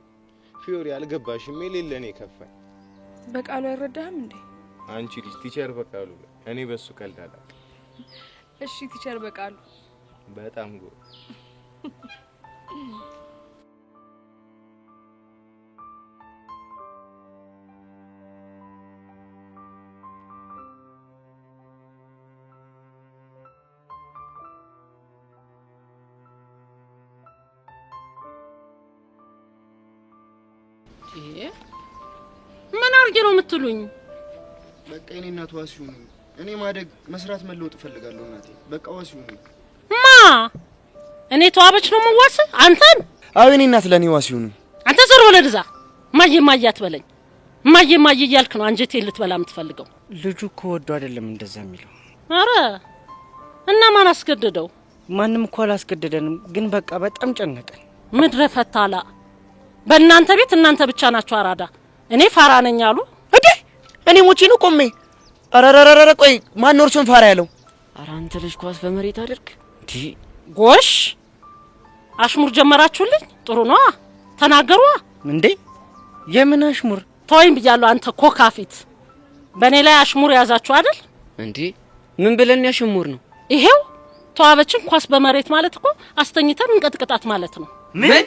ፊዮሪ አልገባሽም? የሌለ እኔ ከፋኝ። በቃሉ አይረዳህም እንዴ? አንቺ ልጅ ቲቸር በቃሉ እኔ በሱ ቀልዳላ። እሺ ቲቸር በቃሉ በጣም ጎበዝ። ምን አርጌ ነው የምትሉኝ? በቃ እኔ እናት ዋሲው ነው። እኔ ማደግ መስራት መለወጥ እፈልጋለሁ እናቴ። በቃ ዋሲው ነው። ማ እኔ ተዋበች ነው የምዋስ አንተን? አዎ እኔ እናት ለኔ ዋሲው ነው። አንተ ዘር ወለድዛ ማየ ማየ አትበለኝ። ማየ ማየ እያልክ ነው አንጀቴ ልትበላ የምትፈልገው። ልጁ እኮ ወዶ አይደለም እንደዛ የሚለው። አረ እና ማን አስገደደው? ማንም እኮ አላስገደደንም፣ ግን በቃ በጣም ጨነቀን። ምድረ ፈታላ በእናንተ ቤት እናንተ ብቻ ናችሁ አራዳ። እኔ ፋራ ነኝ አሉ እንዴ? እኔ ሞቼ ነው ቆሜ። አረረረረ ቆይ ማን ነው እርሱን ፋራ ያለው? ኧረ አንተ ልጅ ኳስ በመሬት አድርግ እንዴ! ጎሽ አሽሙር ጀመራችሁልኝ። ጥሩ ነው ተናገሩ እንዴ። የምን አሽሙር? ተወይም ብያለሁ። አንተ ኮካፊት በእኔ ላይ አሽሙር ያዛችሁ አይደል እንዴ? ምን ብለን ያሽሙር ነው? ይሄው ተዋበችን ኳስ በመሬት ማለት እኮ አስተኝተን እንቀጥቅጣት ማለት ነው። ምን?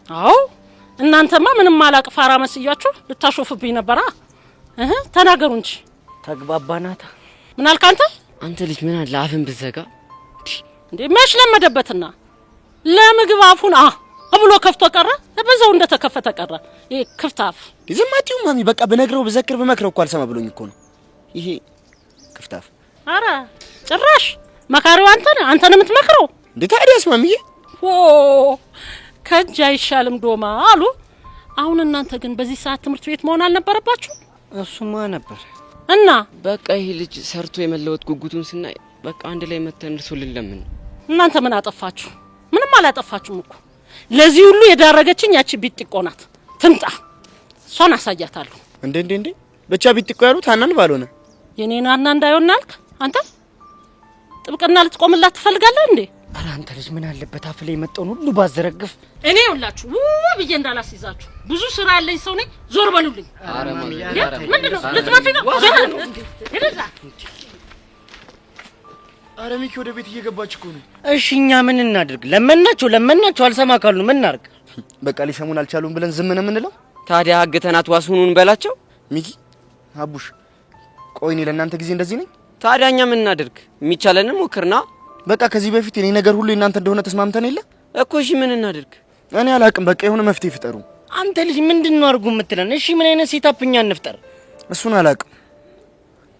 አዎ እናንተማ ምንም ማላቅ ፋራ መስያችሁ ልታሾፍብኝ ነበራ። ተናገሩ እንጂ ተግባባናታ። ምን አልክ አንተ? አንተ ልጅ ምን አለ አፍን ብዘጋ እንዴ? መች ለመደበትና ለምግብ አፉን ብሎ ከፍቶ ቀረ። በዛው እንደተከፈተ ቀረ። ይሄ ክፍታፍ ዝማቲው ማሚ በቃ በነግረው በዘክር በመክረው እኮ አልሰማ ብሎኝ እኮ ነው ይሄ ክፍታፍ። አረ ጭራሽ መካሪው አንተን የምትመክረው እንዴ? ታዲያስ ማሚዬ ከእጅ አይሻልም ዶማ አሉ። አሁን እናንተ ግን በዚህ ሰዓት ትምህርት ቤት መሆን አልነበረባችሁ? እሱማ ነበር እና በቃ ይሄ ልጅ ሰርቶ የመለወጥ ጉጉቱን ስናይ በቃ አንድ ላይ መተን እርሱ ልለምን። እናንተ ምን አጠፋችሁ? ምንም አላጠፋችሁም እኮ። ለዚህ ሁሉ የዳረገችኝ ያቺ ቢጥቆ ናት። ትምጣ፣ እሷን አሳያታለሁ። እንዴ ብቻ ቢጥቆ ያሉት ሀናን ባልሆነ የኔን ሀና እንዳይሆን አልክ አንተ? ጥብቅና ልትቆምላት ትፈልጋለህ እንዴ? ኧረ አንተ ልጅ ምን አለበት አፍ ላይ የመጣውን ሁሉ ባዘረግፍ። እኔ ሁላችሁ ብዬ እንዳላስይዛችሁ ብዙ ስራ ያለኝ ሰው ነኝ። ዞር በሉልኝ። አረ ማሚ ምንድነው ልትመጪ ነው? አረ ሚኪ ወደ ቤት እየገባች እኮ ነው። እሺ እኛ ምን እናድርግ? ለመናቸው አልሰማ ካሉ ምን እናድርግ? በቃ ሊሰሙን አልቻሉም ብለን ዝም ነው የምንለው? ታዲያ አግተናት ዋስሁኑን በላቸው። ሚኪ አቡሽ ቆይ እኔ ለእናንተ ጊዜ እንደዚህ ነኝ? ታዲያ እኛ ምን እናድርግ? የሚቻለንን ሞክርና በቃ ከዚህ በፊት እኔ ነገር ሁሉ እናንተ እንደሆነ ተስማምተን የለ እኮ። እሺ ምን እናድርግ? እኔ አላቅም። በቃ የሆነ መፍትሄ ፍጠሩ። አንተ ልጅ ምንድነው አርጉ የምትለን? እሺ ምን አይነት ሴታፕኛ እንፍጠር? እሱን አላቅም፣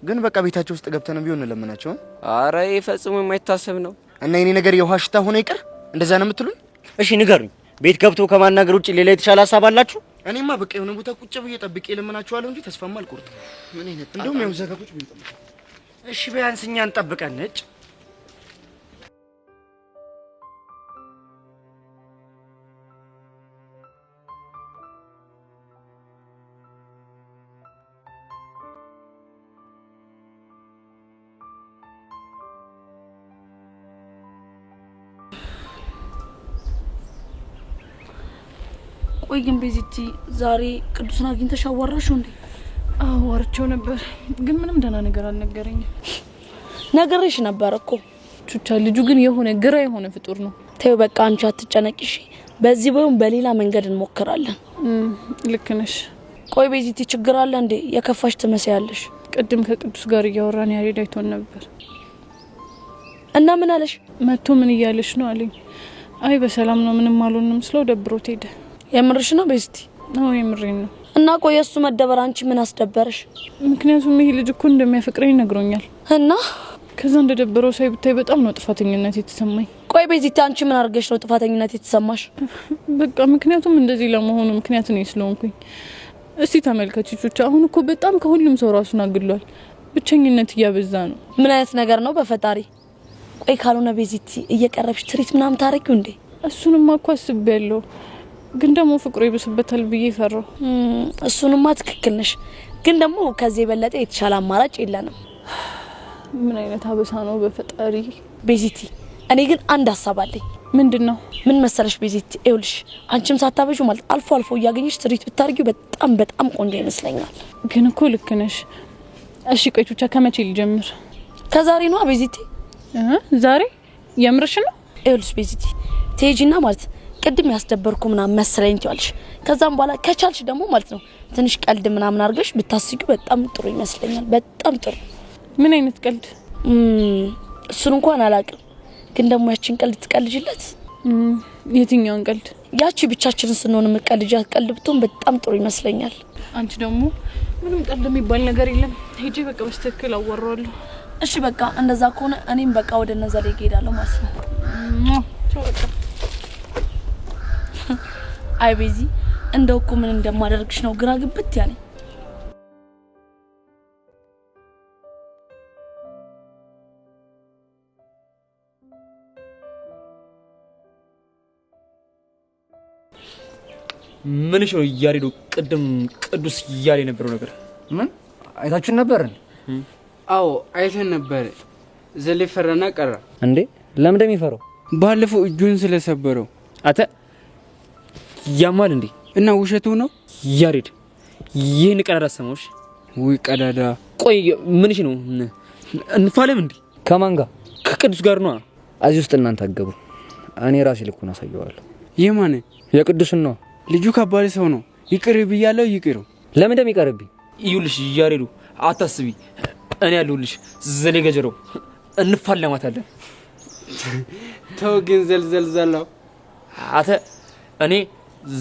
ግን በቃ ቤታቸው ውስጥ ገብተን ቢሆን ለምናቸው። አረ ፈጽሞ የማይታሰብ ነው። እና የኔ ነገር የውሃ ሽታ ሆነ ይቀር እንደዛ ነው የምትሉኝ? እሺ ንገሩኝ፣ ቤት ገብቶ ከማናገር ውጪ ሌላ የተሻለ ሐሳብ አላችሁ? እኔማ በቃ የሆነ ቦታ ቁጭ ብዬ ጠብቄ ለምናቸዋለሁ እንጂ ተስፋማ አልቆርጥም። ምን አይነት እንደውም ያው ዘጋ ቁጭ ብዬ ጠብቄ። እሺ ቢያንስ እኛን ጠብቀን ነጭ ቆይ ግን ቤዚቲ ዛሬ ቅዱስን አግኝተሽ አዋራሽው እንዴ? አዋርቸው ነበር፣ ግን ምንም ደህና ነገር አልነገረኝም። ነገርሽ ነበር እኮ ቹቻ። ልጁ ግን የሆነ ግራ የሆነ ፍጡር ነው። ተይው በቃ አንቺ አትጨነቂሽ። በዚህ ወይም በሌላ መንገድ እንሞክራለን። ልክ ነሽ። ቆይ ቤዚቲ ችግር አለ እንዴ? የከፋሽ ትመስያለሽ። ቅድም ከቅዱስ ጋር እያወራን ያሬድ አይቶን ነበር እና ምን አለሽ? መጥቶ ምን እያለሽ ነው አለኝ። አይ በሰላም ነው ምንም አልሆንም ስለው ደብሮት ሄደ። የምርሽ ነው ቤዚቲ? አዎ የምሬን ነው። እና ቆይ እሱ መደበር አንቺ ምን አስደበረሽ? ምክንያቱም ይሄ ልጅ እኮ እንደሚያፈቅረኝ ነግሮኛል። እና ከዛ እንደደበረው ሳይ ብታይ በጣም ነው ጥፋተኝነት የተሰማኝ። ቆይ ቤዚቲ አንቺ ምን አድርገሽ ነው ጥፋተኝነት የተሰማሽ? በቃ ምክንያቱም እንደዚህ ለመሆኑ ምክንያት ነው ስለሆንኩኝ። እስቲ ተመልከቺ ቹቻ፣ አሁን እኮ በጣም ከሁሉም ሰው ራሱን አግሏል። ብቸኝነት እያበዛ ነው። ምን አይነት ነገር ነው በፈጣሪ? ቆይ ካልሆነ ቤዚቲ እየቀረብሽ ትሪት ምናምን ታረጊው እንዴ? እሱንማ እኮ አስቤያለሁ፣ ግን ደግሞ ፍቅሩ ይብስበታል ብዬ ፈራው። እሱንማ ትክክል ነሽ፣ ግን ደግሞ ከዚህ የበለጠ የተሻለ አማራጭ የለንም። ምን አይነት አበሳ ነው በፈጣሪ። ቤዚቲ እኔ ግን አንድ ሀሳብ አለኝ። ምንድነው? ምን መሰለሽ ቤዚቲ፣ ይኸውልሽ አንቺም ሳታበዡ ማለት አልፎ አልፎ እያገኘሽ ትሪት ብታርጊው በጣም ቆንጆ ይመስለኛል። ግን እኮ ልክ ነሽ። እሺ ቆይ ቹቻ፣ ከመቼ ልጀምር? ከዛሬ ነው ቤዚቲ። ዛሬ? የምርሽ ነው? ይኸውልሽ ቤዚቲ ቴጂና ማለት ቅድም ያስደበርኩ ምናምን መሰለኝ ትያለሽ። ከዛም በኋላ ከቻልሽ ደግሞ ማለት ነው ትንሽ ቀልድ ምናምን አድርገሽ ብታስቂው በጣም ጥሩ ይመስለኛል። በጣም ጥሩ። ምን አይነት ቀልድ? እሱን እንኳን አላውቅም፣ ግን ደግሞ ያቺን ቀልድ ትቀልጅለት። የትኛውን ቀልድ? ያቺ ብቻችንን ስንሆን የምትቀልጃት ቀልድ ብትሆን በጣም ጥሩ ይመስለኛል። አንቺ ደግሞ ምንም ቀልድ የሚባል ነገር የለም። ሄጄ በቃ በስተክል አወራዋለሁ። እሺ በቃ እንደዛ ከሆነ እኔም በቃ ወደ እነዛ ላይ እሄዳለሁ ማለት ነው። ቻው በቃ። አይ ቤዚ እንደው እኮ ምን እንደማደርግሽ ነው ግራ ግብት ያለኝ። ምንሽ ነው ያሬዶ? ቅድም ቅዱስ እያለ የነበረው ነገር ምን አይታችሁን ነበር? አዎ አይተን ነበር። ዘሌ ፈራና ቀረ እንዴ? ለምን እንደሚፈራው? ባለፈው እጁን ስለሰበረው። አተ ያማል እንዴ? እና ውሸቱ ነው ያሬድ? ይህን ቀዳዳ ሰማሽ? ውይ ቀዳዳ። ቆይ ምንሽ ነው? እንፋለም እንዴ? ከማን ጋር? ከቅዱስ ጋር ነው። እዚህ ውስጥ እናንተ አገቡ። እኔ ራሴ ልኩን አሳየዋለሁ። የማን? የቅዱስን ነው። ልጁ ከባድ ሰው ነው። ይቅር ብያለሁ። ይቅሩ። ለምን እንደሚቀርብኝ ይኸውልሽ ያሬዱ አታስቢ፣ እኔ ያለሁልሽ። ዘሌ ገጀሮ እንፋለማታለን። ተው ግን ዘልዘልዛለሁ። አተ እኔ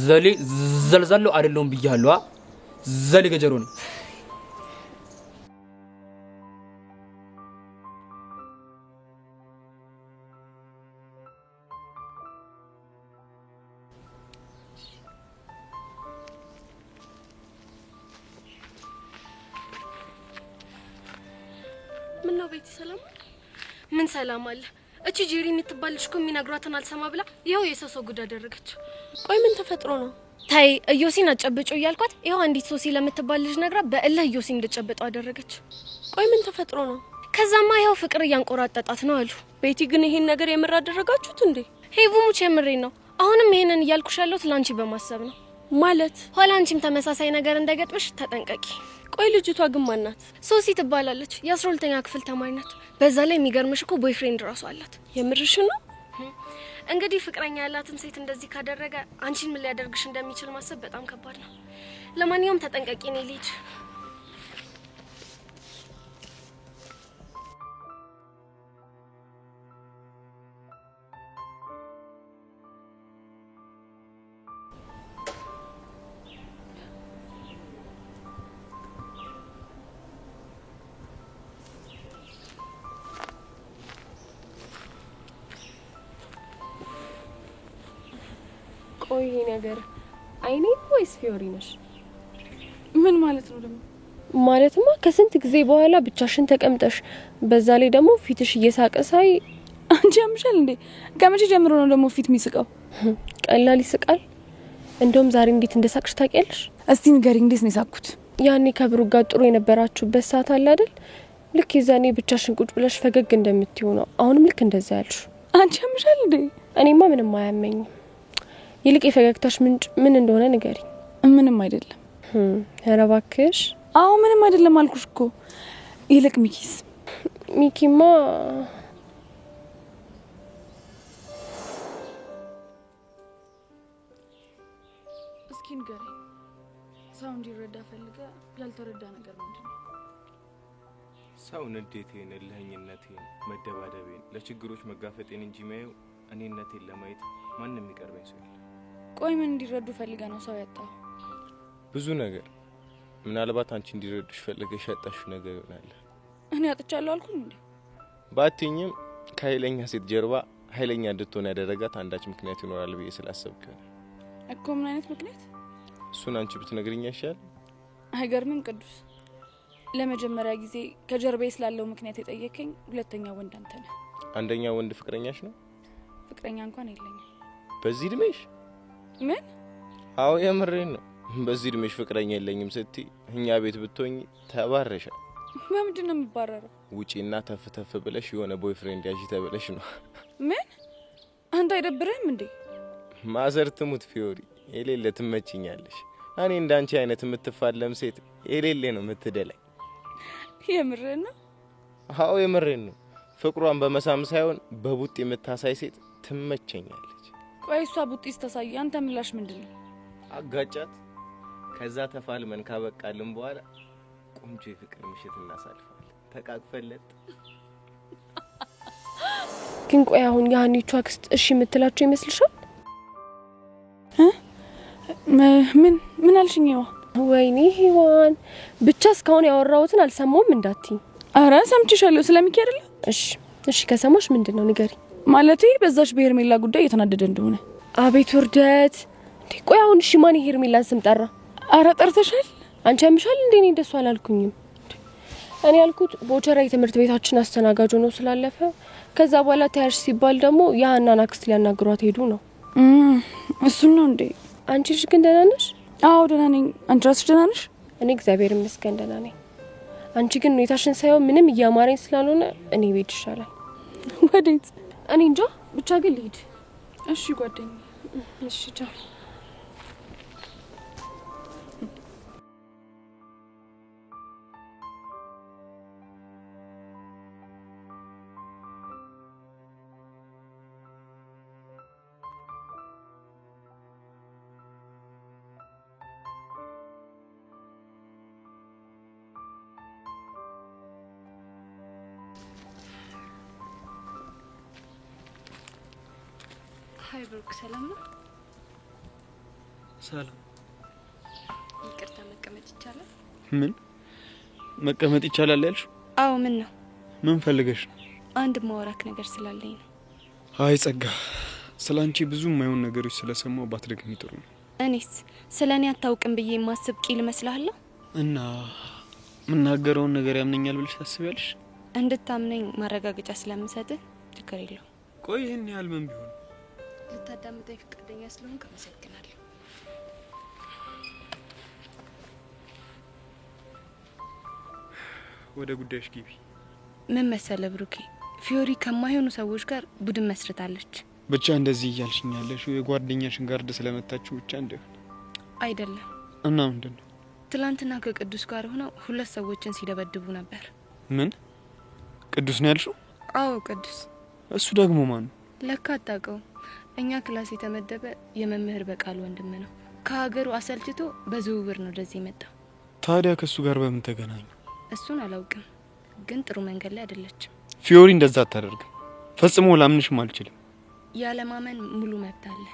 ዘሌ ዘልዛለሁ አይደለም ብያለሁ። ዘሌ ገጀሮ ነው። ምን ነው ቤት ሰላም? ምን ሰላም አለ? እቺ ጄሪ የምትባል ልጅ እኮ የሚነግሯትን አልሰማ ብላ ይኸው የሰው ጉድ አደረገች። ቆይ ምን ተፈጥሮ ነው? ታይ እዮሲን አጨብጮ እያልኳት ይኸው አንዲት ሶሲ ለምትባል ልጅ ነግራ በእልህ እዮሲን እንድጨብጠው አደረገች። ቆይ ምን ተፈጥሮ ነው? ከዛማ ይኸው ፍቅር እያንቆራጠጣት ነው አሉ። ቤቲ ግን ይሄን ነገር የምር አደረጋችሁት እንዴ? ሄቡ ሙች የምሬን ነው። አሁንም ይሄንን እያልኩሽ ያለሁት ላንቺ በማሰብ ነው። ማለት ኋላ አንቺም ተመሳሳይ ነገር እንዳይገጥምሽ ተጠንቀቂ። ቆይ ልጅቷ ግን ማን ናት? ሶሲ ትባላለች። የ12ኛ ክፍል ተማሪ ናት። በዛ ላይ የሚገርምሽ እኮ ቦይፍሬንድ ራሱ አላት። የምርሽ ነው? እንግዲህ ፍቅረኛ ያላትን ሴት እንደዚህ ካደረገ አንቺን ምን ሊያደርግሽ እንደሚችል ማሰብ በጣም ከባድ ነው። ለማንኛውም ተጠንቀቂ። እኔ ልሂድ። ቆይ ነገር አይኔ ወይስ ፊዮሪ ነሽ? ምን ማለት ነው ደግሞ? ማለትማ ከስንት ጊዜ በኋላ ብቻሽን ተቀምጠሽ በዛ ላይ ደግሞ ፊትሽ እየሳቀ ሳይ አንቺ ያምሻል እንዴ? ከመቼ ጀምሮ ነው ደግሞ ፊት የሚስቀው? ቀላል ይስቃል። እንደውም ዛሬ እንዴት እንደሳቅሽ ታውቂያለሽ? እስቲ ንገሪኝ፣ እንዴት ነው የሳቅኩት? ያኔ ከብሩ ጋር ጥሩ የነበራችሁበት ሰዓት አለ አይደል? ልክ የዛኔ ብቻሽን ቁጭ ብለሽ ፈገግ እንደምትይው ነው አሁንም ልክ እንደዛ ያልሽ። አንቺ ያምሻል እንዴ? እኔማ ምንም አያመኝም። ይልቅ የፈገግታሽ ምንጭ ምን እንደሆነ ንገሪኝ። ምንም አይደለም። ኧረ እባክሽ። አዎ ምንም አይደለም አልኩሽ እኮ። ይልቅ ሚኪስ? ሚኪማ እስኪ ንገሪኝ። ሰው እንዲረዳ ፈልገ ያልተረዳ ነገር ምንድን ነው? ሰው ንዴቴን፣ እልህኝነቴን፣ መደባደቤን፣ ለችግሮች መጋፈጤን እንጂ የሚያየው እኔነቴን ለማየት ማንም የሚቀርበኝ ሰው የለም። ቆይ ምን እንዲረዱ ፈልገ ነው ሰው ያጣው? ብዙ ነገር። ምናልባት አንቺ እንዲረዱሽ ፈልገሽ ያጣሽው ነገር ይሆናል። እኔ አጥቻለሁ አልኩኝ እንዴ? ባትኝም ከኃይለኛ ሴት ጀርባ ኃይለኛ እንድትሆን ያደረጋት አንዳች ምክንያት ይኖራል ብዬ ስላሰብኩ ነው። እኮ ምን አይነት ምክንያት? እሱን አንቺ ብትነግሪኝ ያሻል። አይገርምም ቅዱስ? ለመጀመሪያ ጊዜ ከጀርባዬ ስላለው ምክንያት የጠየቀኝ ሁለተኛ ወንድ አንተ ነህ። አንደኛ ወንድ ፍቅረኛሽ ነው? ፍቅረኛ እንኳን የለኝም። በዚህ እድሜሽ? ምን? አዎ የምሬን ነው። በዚህ እድሜሽ ፍቅረኛ የለኝም ስትይ እኛ ቤት ብትሆኚ ተባረሻል። በምንድን ነው የምባረረው? ውጪና ተፍተፍ ብለሽ የሆነ ቦይፍሬንድ ያዢ ተብለሽ ነው። ምን? አንተ አይደብርህም እንዴ? ማዘር ትሙት ፊዮሪ፣ የሌለ ትመችኛለሽ። እኔ እንዳንቺ አይነት የምትፋለም ሴት የሌለ ነው የምትደላኝ። የምሬን ነው? አዎ የምሬን ነው። ፍቅሯን በመሳም ሳይሆን በቡጥ የምታሳይ ሴት ትመቸኛለች። ቆይ እሷ ቡጢ ስታሳይ አንተ ምላሽ ምንድነው? አጋጫት። ከዛ ተፋልመን ካበቃልን በኋላ ቆንጆ የፍቅር ምሽት እናሳልፋለን ተቃቅፈለት። ግን ቆይ አሁን ያህኒቹ አክስት እሺ የምትላቸው ይመስልሻል? ምን አልሽኝ? ወይኔ ሔዋን፣ ብቻ እስካሁን ያወራሁትን አልሰማውም እንዳትይ። አረ ሰምቼሻለሁ። ስለሚኪ አይደለ? እሺ ከሰማሽ ምንድነው ንገሪ። ማለቴ በዛች በሄርሜላ ጉዳይ እየተናደደ እንደሆነ። አቤት ውርደት! እንዴ ቆይ አሁን እሺ ማን የሄርሜላን ስም ጠራ? አረ ጠርተሻል። አንቺ ያምሻል እንዴ? እኔ እንደሱ አላልኩኝም። እኔ ያልኩት ቦቸራ የትምህርት ቤታችን አስተናጋጅ ነው ስላለፈ ከዛ በኋላ ታያሽ ሲባል ደግሞ ያናን አክስት ሊያናግሯት ሄዱ ነው። እሱን ነው እንዴ? አንቺ ልጅ ግን ደህና ነሽ? አዎ ደህና ነኝ። አንቺ ራስሽ ደህና ነሽ? እኔ እግዚአብሔር ይመስገን ደህና ነኝ። አንቺ ግን ሁኔታሽን ሳይው ምንም እያማረኝ ስላልሆነ እኔ ቤት ይሻላል። ወዴት? እኔ እንጃ ብቻ ግን ልሂድ። እሺ ጓደኛዬ። እሺ ቻው። ሀይ ብሩክ፣ ሰላም ነው? ሰላም። ይቅርታ፣ መቀመጥ ይቻላል? ምን መቀመጥ ይቻላል ያልሽ? አዎ። ምን ነው? ምን ፈልገሽ ነው? አንድ ማወራክ ነገር ስላለኝ ነው። አይ ጸጋ፣ ስላንቺ ብዙ የማይሆን ነገሮች ስለሰማው ባትደግሚ ጥሩ ነው። እኔስ ስለኔ አታውቅም ብዬ የማስብ ቂል እመስልሃለሁ? እና የምናገረውን ነገር ያምነኛል ብለሽ ታስቢያለሽ? እንድታምነኝ ማረጋገጫ ስለምሰጥህ ችግር የለውም። ቆይ ይህን ያህል ምን ቢሆን? ልታዳምጠኝ ፈቃደኛ ስለሆንክ አመሰግናለሁ። ወደ ጉዳይሽ ግቢ። ምን መሰለ ብሩኬ፣ ፊዮሪ ከማይሆኑ ሰዎች ጋር ቡድን መስርታለች። ብቻ እንደዚህ እያልሽኝ ያለሽ የጓደኛሽን ጋርድ ስለመታችሁ ብቻ እንደሆነ አይደለም። እና ምንድን ነው? ትላንትና ከቅዱስ ጋር ሆነው 2 ሰዎችን ሲደበድቡ ነበር። ምን? ቅዱስ ነው ያልሽው? አዎ ቅዱስ። እሱ ደግሞ ማን ነው? ለካ አታውቀውም። እኛ ክላስ የተመደበ የመምህር በቃል ወንድም ነው። ከሀገሩ አሰልችቶ በዝውውር ነው ወደዚህ የመጣው። ታዲያ ከሱ ጋር በምን ተገናኙ? እሱን አላውቅም፣ ግን ጥሩ መንገድ ላይ አይደለችም። ፊዮሪ እንደዛ አታደርግም። ፈጽሞ ላምንሽም አልችልም። ያለ ማመን ሙሉ መብት አለ።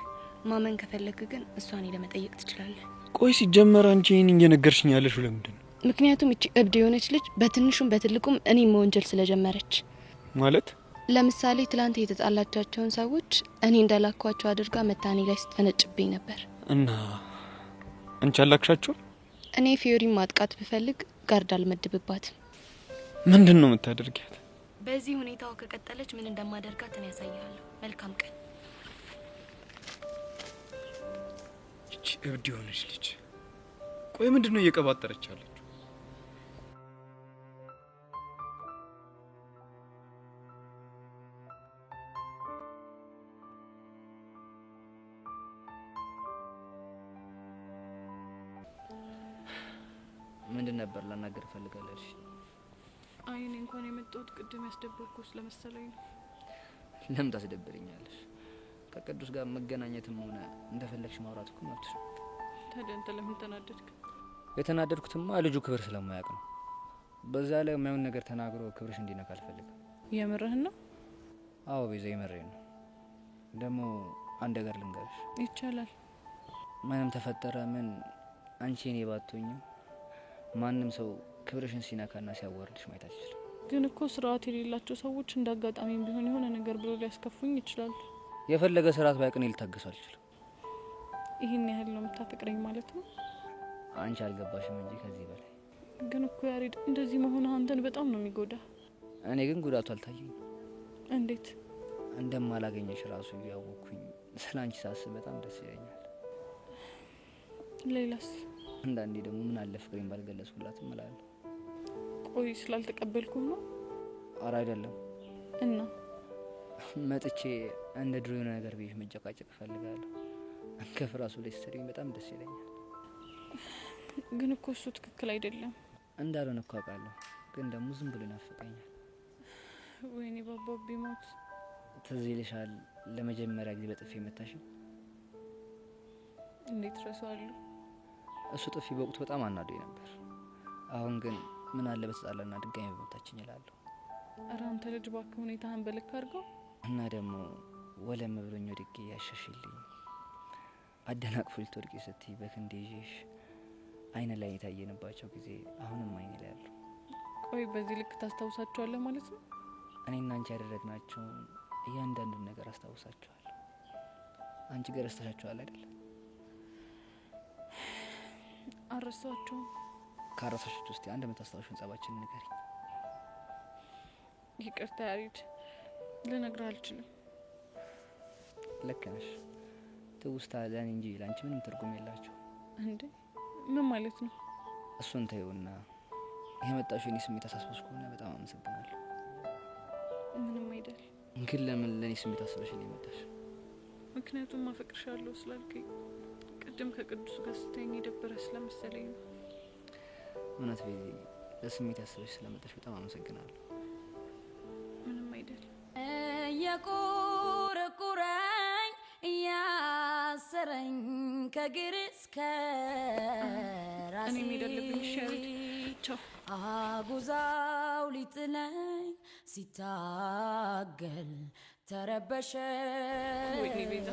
ማመን ከፈለክ ግን እሷን ለመጠየቅ ትችላለህ። ቆይ ሲጀመር አንቺ ይህን እየነገርሽኝ ያለሽው ለምንድን ነው? ምክንያቱም እቺ እብድ የሆነች ልጅ በትንሹም በትልቁም እኔ መወንጀል ስለጀመረች። ማለት ለምሳሌ ትላንት የተጣላቻቸውን ሰዎች እኔ እንዳላኳቸው አድርጋ መታኔ ላይ ስትፈነጭብኝ ነበር። እና አንቺ አላክሻቸው? እኔ ፊዮሪን ማጥቃት ብፈልግ ጋርድ አልመድብባትም። ምንድን ነው የምታደርጊያት? በዚህ ሁኔታው ከቀጠለች ምን እንደማደርጋት እኔ ያሳያለሁ። መልካም ቀን። እቺ እብድ የሆነች ልጅ ቆይ ምንድን ነው እየቀባጠረች ያለችው? ምንድን ነበር ላናገር ፈልጋለሽ? አይ እኔ እንኳን የመጣሁት ቅድም ያስደበርኩ ስለመሰለኝ ነው። ለምን ታስደብርኛለሽ? ከቅዱስ ጋር መገናኘትም ሆነ እንደፈለግሽ ማውራት እኮ መብትሽ ነው። ታዲያ አንተ ለምን ተናደድክ? የተናደድኩትማ ልጁ ክብር ስለማያውቅ ነው። በዛ ላይ የማይሆን ነገር ተናግሮ ክብርሽ እንዲነካ አልፈልግም። የምርህን ነው? አዎ ቤዛ፣ የምሬን ነው። ደግሞ አንድ ነገር ልንገርሽ። ይቻላል። ምንም ተፈጠረ ምን አንቺ እኔ ባትሆኚ ማንም ሰው ክብርሽን ሲነካና ሲያዋርድሽ ማየት አይችልም። ግን እኮ ስርዓት የሌላቸው ሰዎች እንዳጋጣሚም ቢሆን የሆነ ነገር ብሎ ሊያስከፉኝ ይችላሉ። የፈለገ ስርዓት ባይቅን ልታገሱ አልችልም። ይህን ያህል ነው የምታፈቅረኝ ማለት ነው? አንቺ አልገባሽም እንጂ ከዚህ በላይ። ግን እኮ ያሬድ እንደዚህ መሆን አንተን በጣም ነው የሚጎዳ። እኔ ግን ጉዳቱ አልታየኝም። እንዴት? እንደማላገኘሽ ራሱ ያወቅኩኝ ስለ አንቺ ሳስብ በጣም ደስ ይለኛል። ሌላስ? አንዳንዴ ደግሞ ምን አለ ፍቅሬን ባልገለጽኩላት እላለሁ። ቆይ ስላልተቀበልኩ ነው? አረ አይደለም። እና መጥቼ እንደ ድሮ የሆነ ነገር ብዬሽ መጨቃጨቅ እፈልጋለሁ። አንከፍ ራሱ ላይ ስትሪኝ በጣም ደስ ይለኛል። ግን እኮ እሱ ትክክል አይደለም። እንዳልሆነ እኮ አውቃለሁ፣ ግን ደግሞ ዝም ብሎ ይናፍቀኛል። ወይኔ ባባ ቢሞት። ትዝ ይልሻል ለመጀመሪያ ጊዜ በጥፊ መታሽኝ? እንዴት ረሳዋለሁ? እሱ ጥፊ በወቅቱ በጣም አናዶኝ ነበር። አሁን ግን ምን አለ በተጣላና ድጋሚ በመታችኝ እላለሁ። ኧረ አንተ ልጅ እባክህ ሁኔታህን በልክ አድርገው። እና ደግሞ ወለም ብሎኝ ወድቄ ያሻሽልኝ አደናቅፎ ልትወድቂ ስትይ በክንዴ ይዤሽ አይነ ላይ የታየንባቸው ጊዜ አሁንም አይኔ ላይ አሉ። ቆይ በዚህ ልክ ታስታውሳቸዋለህ ማለት ነው? እኔና አንቺ ያደረግናቸውን እያንዳንዱን ነገር አስታውሳቸዋለሁ። አንቺ ጋር ረስተሻቸዋል አይደል? አረሳቸውም። ካረሳሾች ውስጥ አንድ የምታስታውሽን ጸባችን ንገሪኝ። ይቅርታ ያሬድ፣ ልነግርህ አልችልም። ልክ ነሽ። ትውስታ ለእኔ እንጂ ለአንቺ ምንም ትርጉም የላቸው። እንዴ ምን ማለት ነው? እሱን ተይውና የመጣሽው የኔ ስሜት አሳስበሽ ከሆነ በጣም አመሰግናለሁ። ምንም አይደል። ግን ለምን ለእኔ ስሜት አስበሽ ነው የመጣሽ? ምክንያቱም አፈቅርሻለሁ ስላልከኝ ቅድም ከቅዱስ ጋር ስተኝ የደበረ ስለመሰለኝ ነው። እውነት ቤዚ፣ ለስሜት ያስበሽ ስለመጣሽ በጣም አመሰግናለሁ። ምንም አይደል። የቁርቁረኝ እያሰረኝ ከግር እስከ ራሴ እኔ ሄዳለብኝ። ሻሪድ ቻው። አጉዛው ሊጥለኝ ሲታገል ወይኔ ቤዛ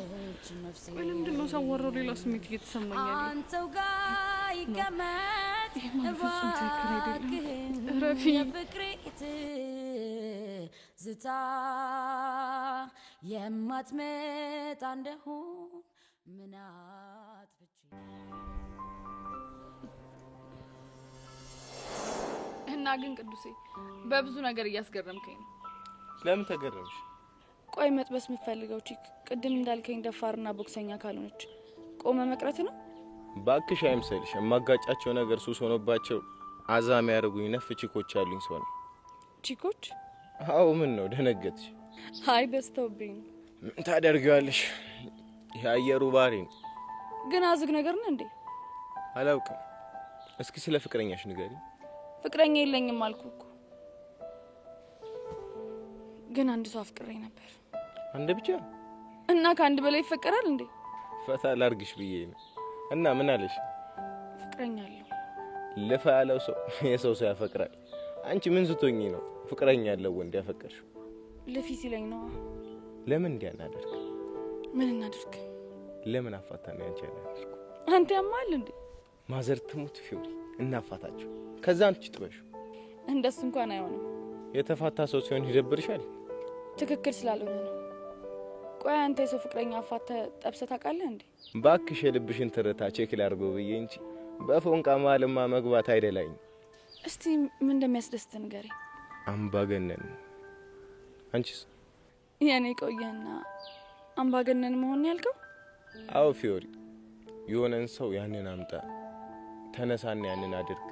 ምንድነው ሳወራው ሌላ ስሜት እየተሰማኝ ያለው? አንተው ጋር ይቀመጥ ረፊ ዝታ የማትመጣ እንደሆን ምናት ብቻ እና ግን ቅዱሴ በብዙ ነገር እያስገረምከኝ ነው። ለምን ተገረምሽ? ቆይ መጥበስ የምፈልገው ቺክ ቅድም እንዳልከኝ ደፋርና ቦክሰኛ ካልሆነች ቆመ መቅረት ነው? ባክሽ አይምሰልሽ። የማጋጫቸው ነገር ሱስ ሆኖባቸው አዛም ያደርጉኝ ነፍ ቺኮች ያሉኝ ሰው ነው። ቺኮች? አዎ ምን ነው ደነገጥሽ? አይ በስተውብኝ። ምን ታደርጊዋለሽ? የአየሩ ባህሪ ነው። ግን አዝግ ነገር ነው እንዴ? አላውቅም። እስኪ ስለ ፍቅረኛሽ ንገሪ። ፍቅረኛ የለኝም አልኩኩ። ግን አንድ ሰው አፍቅሬ ነበር። አንድ ብቻ? እና ከአንድ በላይ ይፈቀራል እንዴ? ፈታ ላርግሽ ብዬ ነው። እና ምን አለሽ? ፍቅረኛ አለው። ለፋ ያለው ሰው የሰው ያፈቅራል። አንቺ ምን ዝቶኝ ነው ፍቅረኛ ያለው ወንድ ያፈቀርሽው? ለፊ ሲለኝ ነው። ለምን እንዲያናደርግ? ምን እናድርግ? ለምን አፋታና ያንቺ ያናደርግ? አንተ ያማል እንዴ? ማዘር ትሙት ፊውሪ እናፋታቸው። ከዛ አንቺ ጥበሽ። እንደሱ እንኳን አይሆንም። የተፋታ ሰው ሲሆን ይደብርሻል። ትክክል ስላልሆነ ነው። ቆይ አንተ የሰው ፍቅረኛ አፋታ ጠብሰህ ታውቃለህ እንዴ? ባክሽ የልብሽን ትርታ ቼክ ላድርገው ብዬ እንጂ በፎንቃ ማለማ መግባት አይደላኝ። እስቲ ምን እንደሚያስደስት ንገሪ። አምባገነን። አንቺስ? የኔ ቆየና አምባገነን መሆን ያልከው? አዎ ፊዮሪ፣ የሆነን ሰው ያንን አምጣ፣ ተነሳና ያንን አድርግ፣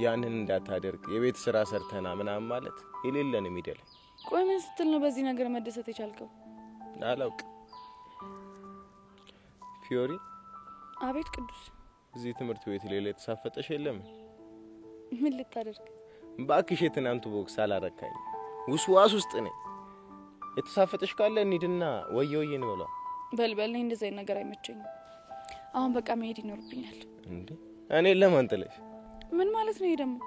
ያንን እንዳታደርግ የቤት ስራ ሰርተና ምናምን ማለት የሌለን ሚደል። ቆይ ምን ስትል ነው በዚህ ነገር መደሰት የቻልከው? አላውቅ። ፊዮሪ። አቤት ቅዱስ። እዚህ ትምህርት ቤት ሌላ የተሳፈጠሽ የለም? ምን ልታደርግ? ባክሽ የትናንቱ ቦክስ አላረካኝ። ውስዋስ ውስጥ ነኝ። የተሳፈጠሽ ካለ እንሂድና ወየውዬ እንበላ። በልበል። እንደዚህ አይነት ነገር አይመቸኝም። አሁን በቃ መሄድ ይኖርብኛል። እንዴ እኔ ለማን ጥለሽ? ምን ማለት ነው ይሄ ደግሞ?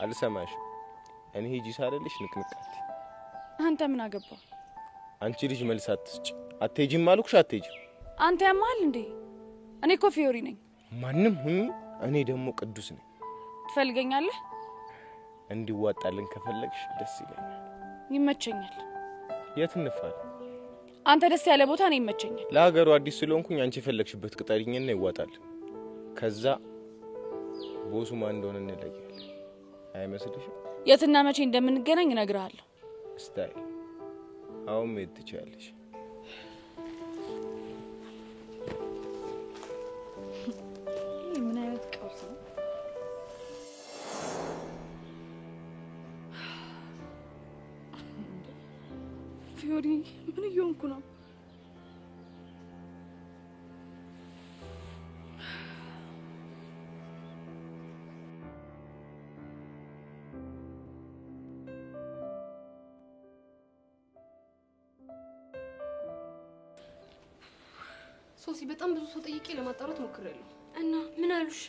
አልሰማሽ። እኔ ሂጂ ሳልልሽ ንቅንቃት። አንተ ምን አገባ? አንቺ ልጅ መልስ አትስጭ። አትሄጂም አልኩሽ፣ አትሄጂም። አንተ ያማል እንዴ? እኔ እኮ ፊዮሪ ነኝ። ማንም ሁኚ፣ እኔ ደግሞ ቅዱስ ነኝ። ትፈልገኛለህ? እንዲዋጣልን ከፈለግሽ ደስ ይለኛል። ይመቸኛል። የት እንፋል? አንተ ደስ ያለ ቦታ ነው ይመቸኛል። ለሀገሩ አዲስ ስለሆንኩኝ አንቺ የፈለግሽበት ቅጠሪኝና ይዋጣል። ከዛ ቦሱ ማን እንደሆነ እንለያለን። አይመስልሽም? የትና መቼ እንደምንገናኝ እነግርሃለሁ። ስታይ አሁን መሄድ ትችያለሽ። ምን አይነት ቀውስ ነው? ፊዮሪ ምን እየሆንኩ ነው? ሶሲ በጣም ብዙ ሰው ጠይቄ ለማጣራት ሞክሬያለሁ። እና ምን አሉሽ?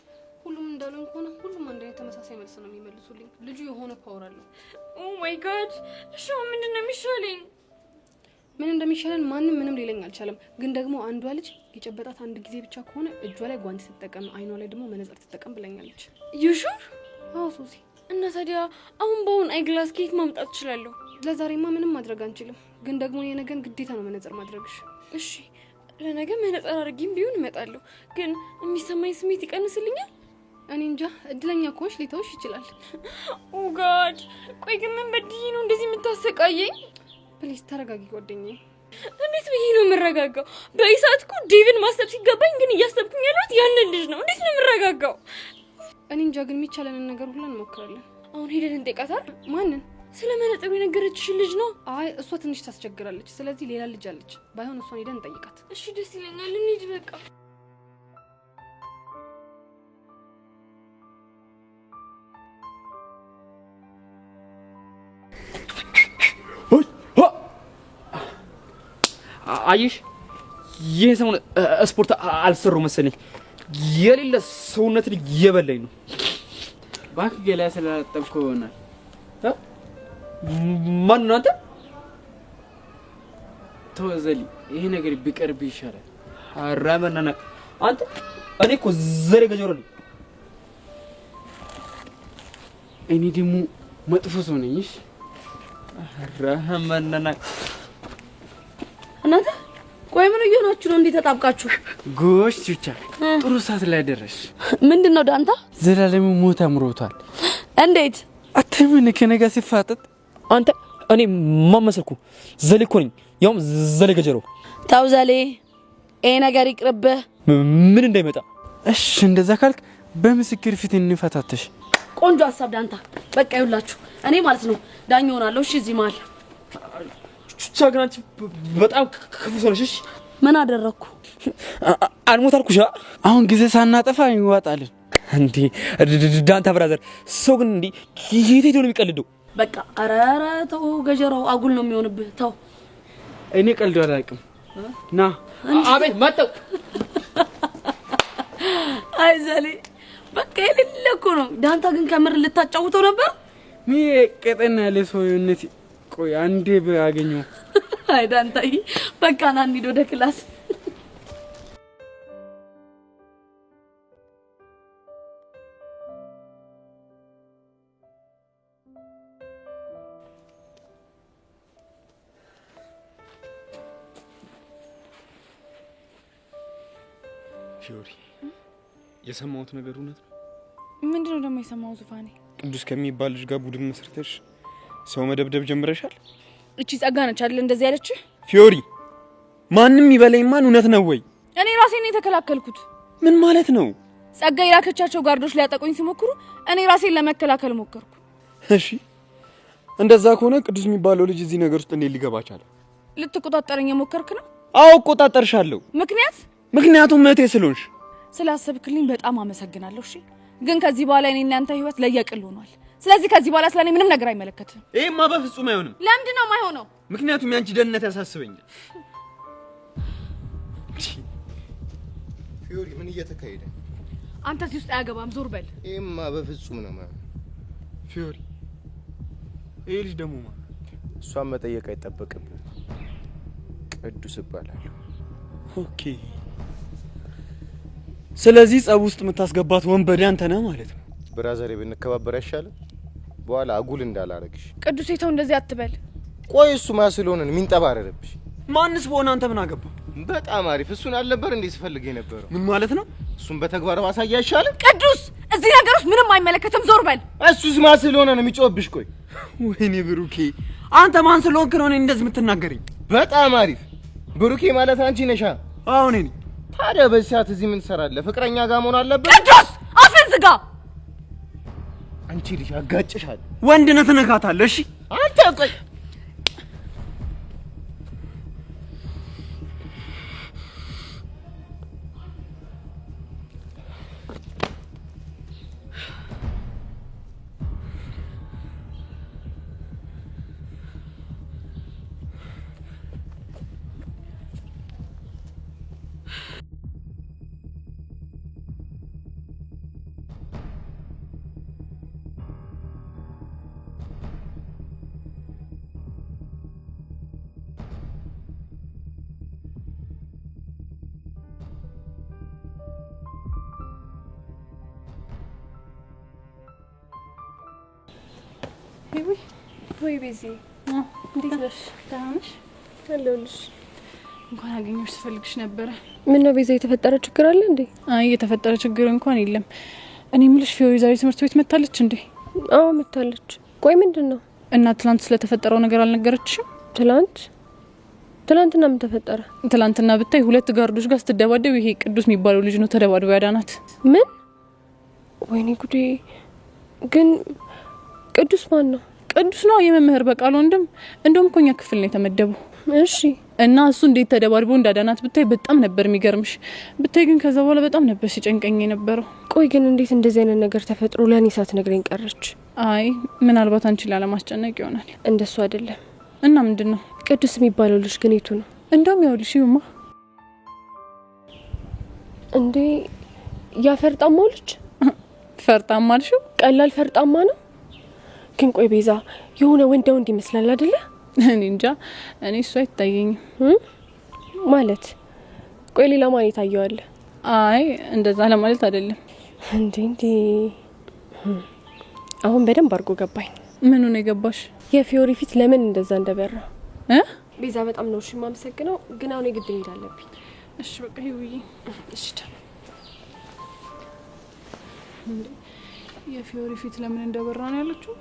ሁሉም እንዳሉን ከሆነ ሁሉም አንድ አይነት ተመሳሳይ መልስ ነው የሚመልሱልኝ። ልጁ የሆነ ፓወር አለው። ኦ ማይ ጋድ! እሺ ምንድን ነው የሚሻለኝ? ምን እንደሚሻለን ማንም ምንም ሊለኝ አልቻለም። ግን ደግሞ አንዷ ልጅ የጨበጣት አንድ ጊዜ ብቻ ከሆነ እጇ ላይ ጓንት ስትጠቀም፣ አይኗ ላይ ደግሞ መነጽር ትጠቀም ብለኛለች። ዩሹር? አዎ ሶሲ። እና ታዲያ አሁን በአሁን አይግላስ ኬክ ማምጣት እችላለሁ? ለዛሬማ ምንም ማድረግ አንችልም። ግን ደግሞ የነገን ግዴታ ነው መነጽር ማድረግሽ። እሺ ለነገ መነጽር አድርጌም ቢሆን እመጣለሁ። ግን የሚሰማኝ ስሜት ይቀንስልኛል? እኔ እንጃ። እድለኛ ከሆንሽ ሊተውሽ ይችላል። ኦ ጋድ! ቆይ ግን ምን በድዬ ነው እንደዚህ የምታሰቃየኝ? ፕሊዝ ተረጋጊ ጓደኛዬ። እንዴት ብዬ ነው የምረጋጋው? በኢሳት እኮ ዴቭን ማሰብ ሲገባኝ ግን እያሰብኩኝ ያለሁት ያንን ልጅ ነው። እንዴት ነው የምረጋጋው? እኔ እንጃ። ግን የሚቻለንን ነገር ሁሉ እንሞክራለን። አሁን ሄደን እንጠይቃታል። ማንን? ስለ መነጽሩ የነገረችሽ ልጅ ነው። አይ እሷ ትንሽ ታስቸግራለች። ስለዚህ ሌላ ልጅ አለች። ባይሆን እሷን ሄደን እንጠይቃት። እሺ ደስ ይለኛል። እንሂድ በቃ። አየሽ ይሄ ሰው ስፖርት አልሰሩ መሰለኝ። የሌለ ሰውነትን እየበላኝ ነው። እባክህ ገላ ስላጠብከው ይሆናል። ማን ነው አንተ? ተወዘሊ ይሄ ነገር ቢቀርብ ይሻላል። አራመናና አንተ እኔ እኮ ዘሬ ገጀሮ ነኝ። እኔ ደግሞ መጥፎ ሰው ነኝ። እሺ አራመናና እናንተ ቆይ ምን እየሆናችሁ ነው? እንዴ ተጣብቃችሁ? ጎሽ ቹቻ ጥሩ ሰዓት ላይ ደረሽ። ምንድነው ዳንታ? ዘላለም ሞት አምሮታል። እንዴት አተምን ከነጋ ሲፋጠጥ አንተ እኔ ማመሰልኩ ዘሌ እኮ ነኝ። ያውም ዘሌ ገጀሮ። ታው ዘሌ ይሄ ነገር ይቅርብህ። ምን እንዳይመጣ። እሺ እንደዛ ካልክ በምስክር ፊት እንፈታተሽ። ቆንጆ ሐሳብ ዳንታ። በቃ ይውላችሁ እኔ ማለት ነው ዳኛ ሆናለሁ። እሺ እዚህ መሀል ቹቻ ግን አንቺ በጣም ክፉ ሰው ነሽ። ምን አደረኩ? አልሞት አልኩሽ። አሁን ጊዜ ሳናጠፋ ይዋጣልን እንዴ ዳንታ ብራዘር። ሰው ግን እንዴ የት ሄዶ ነው የሚቀልደው? በቃ ኧረ ተው ገጀራው አጉል ነው የሚሆንብህ። ተው እኔ ቀልድ አላውቅም። ና አቤት መጣው። አይ ዘሌ በቃ የሌለ እኮ ነው። ዳንታ ግን ከምር ልታጫውተው ነበር። ምን ቀጠና ያለ ሰውነት። ቆይ አንዴ ባገኘው። አይ ዳንታዬ በቃ ና እንሂድ ወደ ክላስ። ፊዮሪ የሰማሁት ነገር እውነት ነው? ምንድነው ደግሞ የሰማው? ዙፋኔ ቅዱስ ከሚባል ልጅ ጋር ቡድን መስርተሽ ሰው መደብደብ ጀምረሻል? እቺ ጸጋ ነች አይደል እንደዚህ ያለች? ፊዮሪ ማንንም ይበለኝ ማን እውነት ነው ወይ? እኔ ራሴ ነኝ የተከላከልኩት። ምን ማለት ነው? ጸጋ የላከቻቸው ጋርዶች ሊያጠቁኝ ሲሞክሩ እኔ ራሴን ለመከላከል ሞከርኩ። እሺ እንደዛ ከሆነ ቅዱስ የሚባለው ልጅ እዚህ ነገር ውስጥ እንዴት ሊገባ ቻለ? ልትቆጣጠረኝ የሞከርክ ነው? አዎ እቆጣጠርሻለሁ። ምክንያቱም እህቴ ስለሆንሽ። ስላሰብክልኝ በጣም አመሰግናለሁ። እሺ ግን ከዚህ በኋላ እኔ እና አንተ ህይወት ለየቅል ሆኗል። ስለዚህ ከዚህ በኋላ ስለኔ ምንም ነገር አይመለከትም። ይሄማ በፍጹም አይሆንም። ለምንድን ነው የማይሆነው? ምክንያቱም ያንቺ ደህንነት ያሳስበኛል። ፊዮሪ ምን እየተካሄደ? አንተ እዚህ ውስጥ አያገባም፣ ዞር በል። ይሄማ በፍጹም ነው ማለት ፊዮሪ ይሄ ልጅ ደግሞ ማን? እሷን መጠየቅ አይጠበቅብህ። ቅዱስ እባላለሁ። ኦኬ ስለዚህ ጸብ ውስጥ የምታስገባት ወንበዴ አንተ ነህ ማለት ነው። ብራዘሬ ብንከባበር አይሻልም? በኋላ አጉል እንዳላረግሽ። ቅዱስ የተው እንደዚህ አትበል። ቆይ እሱ ማን ስለሆነ ነው የሚንጠባረርብሽ? ማንስ በሆነ አንተ ምን አገባ? በጣም አሪፍ። እሱን አልነበር እንዴ ስፈልግ የነበረው? ምን ማለት ነው? እሱን በተግባር ማሳያ አይሻልም? ቅዱስ እዚህ ነገር ውስጥ ምንም አይመለከትም፣ ዞር በል። እሱስ ማን ስለሆነ ነው የሚጮህብሽ? ቆይ ወይኔ ብሩኬ አንተ ማን ስለሆንክ ነው እኔን እንደዚህ የምትናገረኝ? በጣም አሪፍ። ብሩኬ ማለት አንቺ ነሻ? አዎ እኔ ነኝ። ታዲያ በዚህ ሰዓት እዚህ ምን ትሰራለህ? ፍቅረኛ ጋር መሆን አለበት። ቅዱስ አፍህን ዝጋ። አንቺ ልጅ አጋጭሻለሁ። ወንድ ነህ ትነካታለህ። እሺ አንተ ቆይ ወይ ቤዚ እንዴት ነሽ? ደህና ነሽ? አለሁልሽ። እንኳን አገኘሁሽ ስፈልግሽ ነበረ። ምን ነው ቤዛ የተፈጠረ ችግር አለ እንዴ? አይ የተፈጠረ ችግር እንኳን የለም። እኔ የምልሽ ፊዮሪ ዛሬ ትምህርት ቤት መታለች እንዴ? አዎ መታለች። ቆይ ምንድነው? እና ትላንት ስለተፈጠረው ነገር አልነገረችሽም? ትላንትና ምን ተፈጠረ? ትላንትና ብታይ ሁለት ጋርዶች ጋር ስትደባደብ ይሄ ቅዱስ የሚባለው ልጅ ነው ተደባድቦ ያዳናት። ምን? ወይኔ ጉዴ! ግን ቅዱስ ማን ነው? ቅዱስ ነው የመምህር በቃል ወንድም። እንደውም ኮኛ ክፍል ነው የተመደበው። እሺ እና እሱ እንዴት ተደባድቦ እንዳዳናት ብታይ በጣም ነበር የሚገርምሽ። ብታይ ግን ከዛ በኋላ በጣም ነበር ሲጨንቀኝ የነበረው። ቆይ ግን እንዴት እንደዚህ አይነት ነገር ተፈጥሮ ለኔ ሳትነግረኝ ቀረች? አይ ምናልባት አንቺ ላለማስጨነቅ ይሆናል። እንደሱ አይደለም። እና ምንድነው? ቅዱስ የሚባለው ልጅ ግን የቱ ነው? እንደውም ያውልሽ ይውማ እንዴ ያ ፈርጣማው ልጅ። ፈርጣማ አልሽው? ቀላል ፈርጣማ ነው። ግን ቆይ ቤዛ የሆነ ወንድ ይመስላል አይደለ? እኔ እንጃ እኔ እሱ አይታየኝም ማለት ቆይ ሌላ ማን ይታየዋል? አይ እንደዛ ለማለት አይደለም። እንዴ አሁን በደንብ አድርጎ ገባኝ። ምኑ ነው የገባሽ? የፊዮሪ ፊት ለምን እንደዛ እንደበራ ቤዛ በጣም ነው የማመሰግነው፣ ግን አሁን የግድ መሄድ አለብኝ። እሺ በቃ ይውይ። እሺ የፊዮሪ ፊት ለምን እንደበራ ነው ያለችው?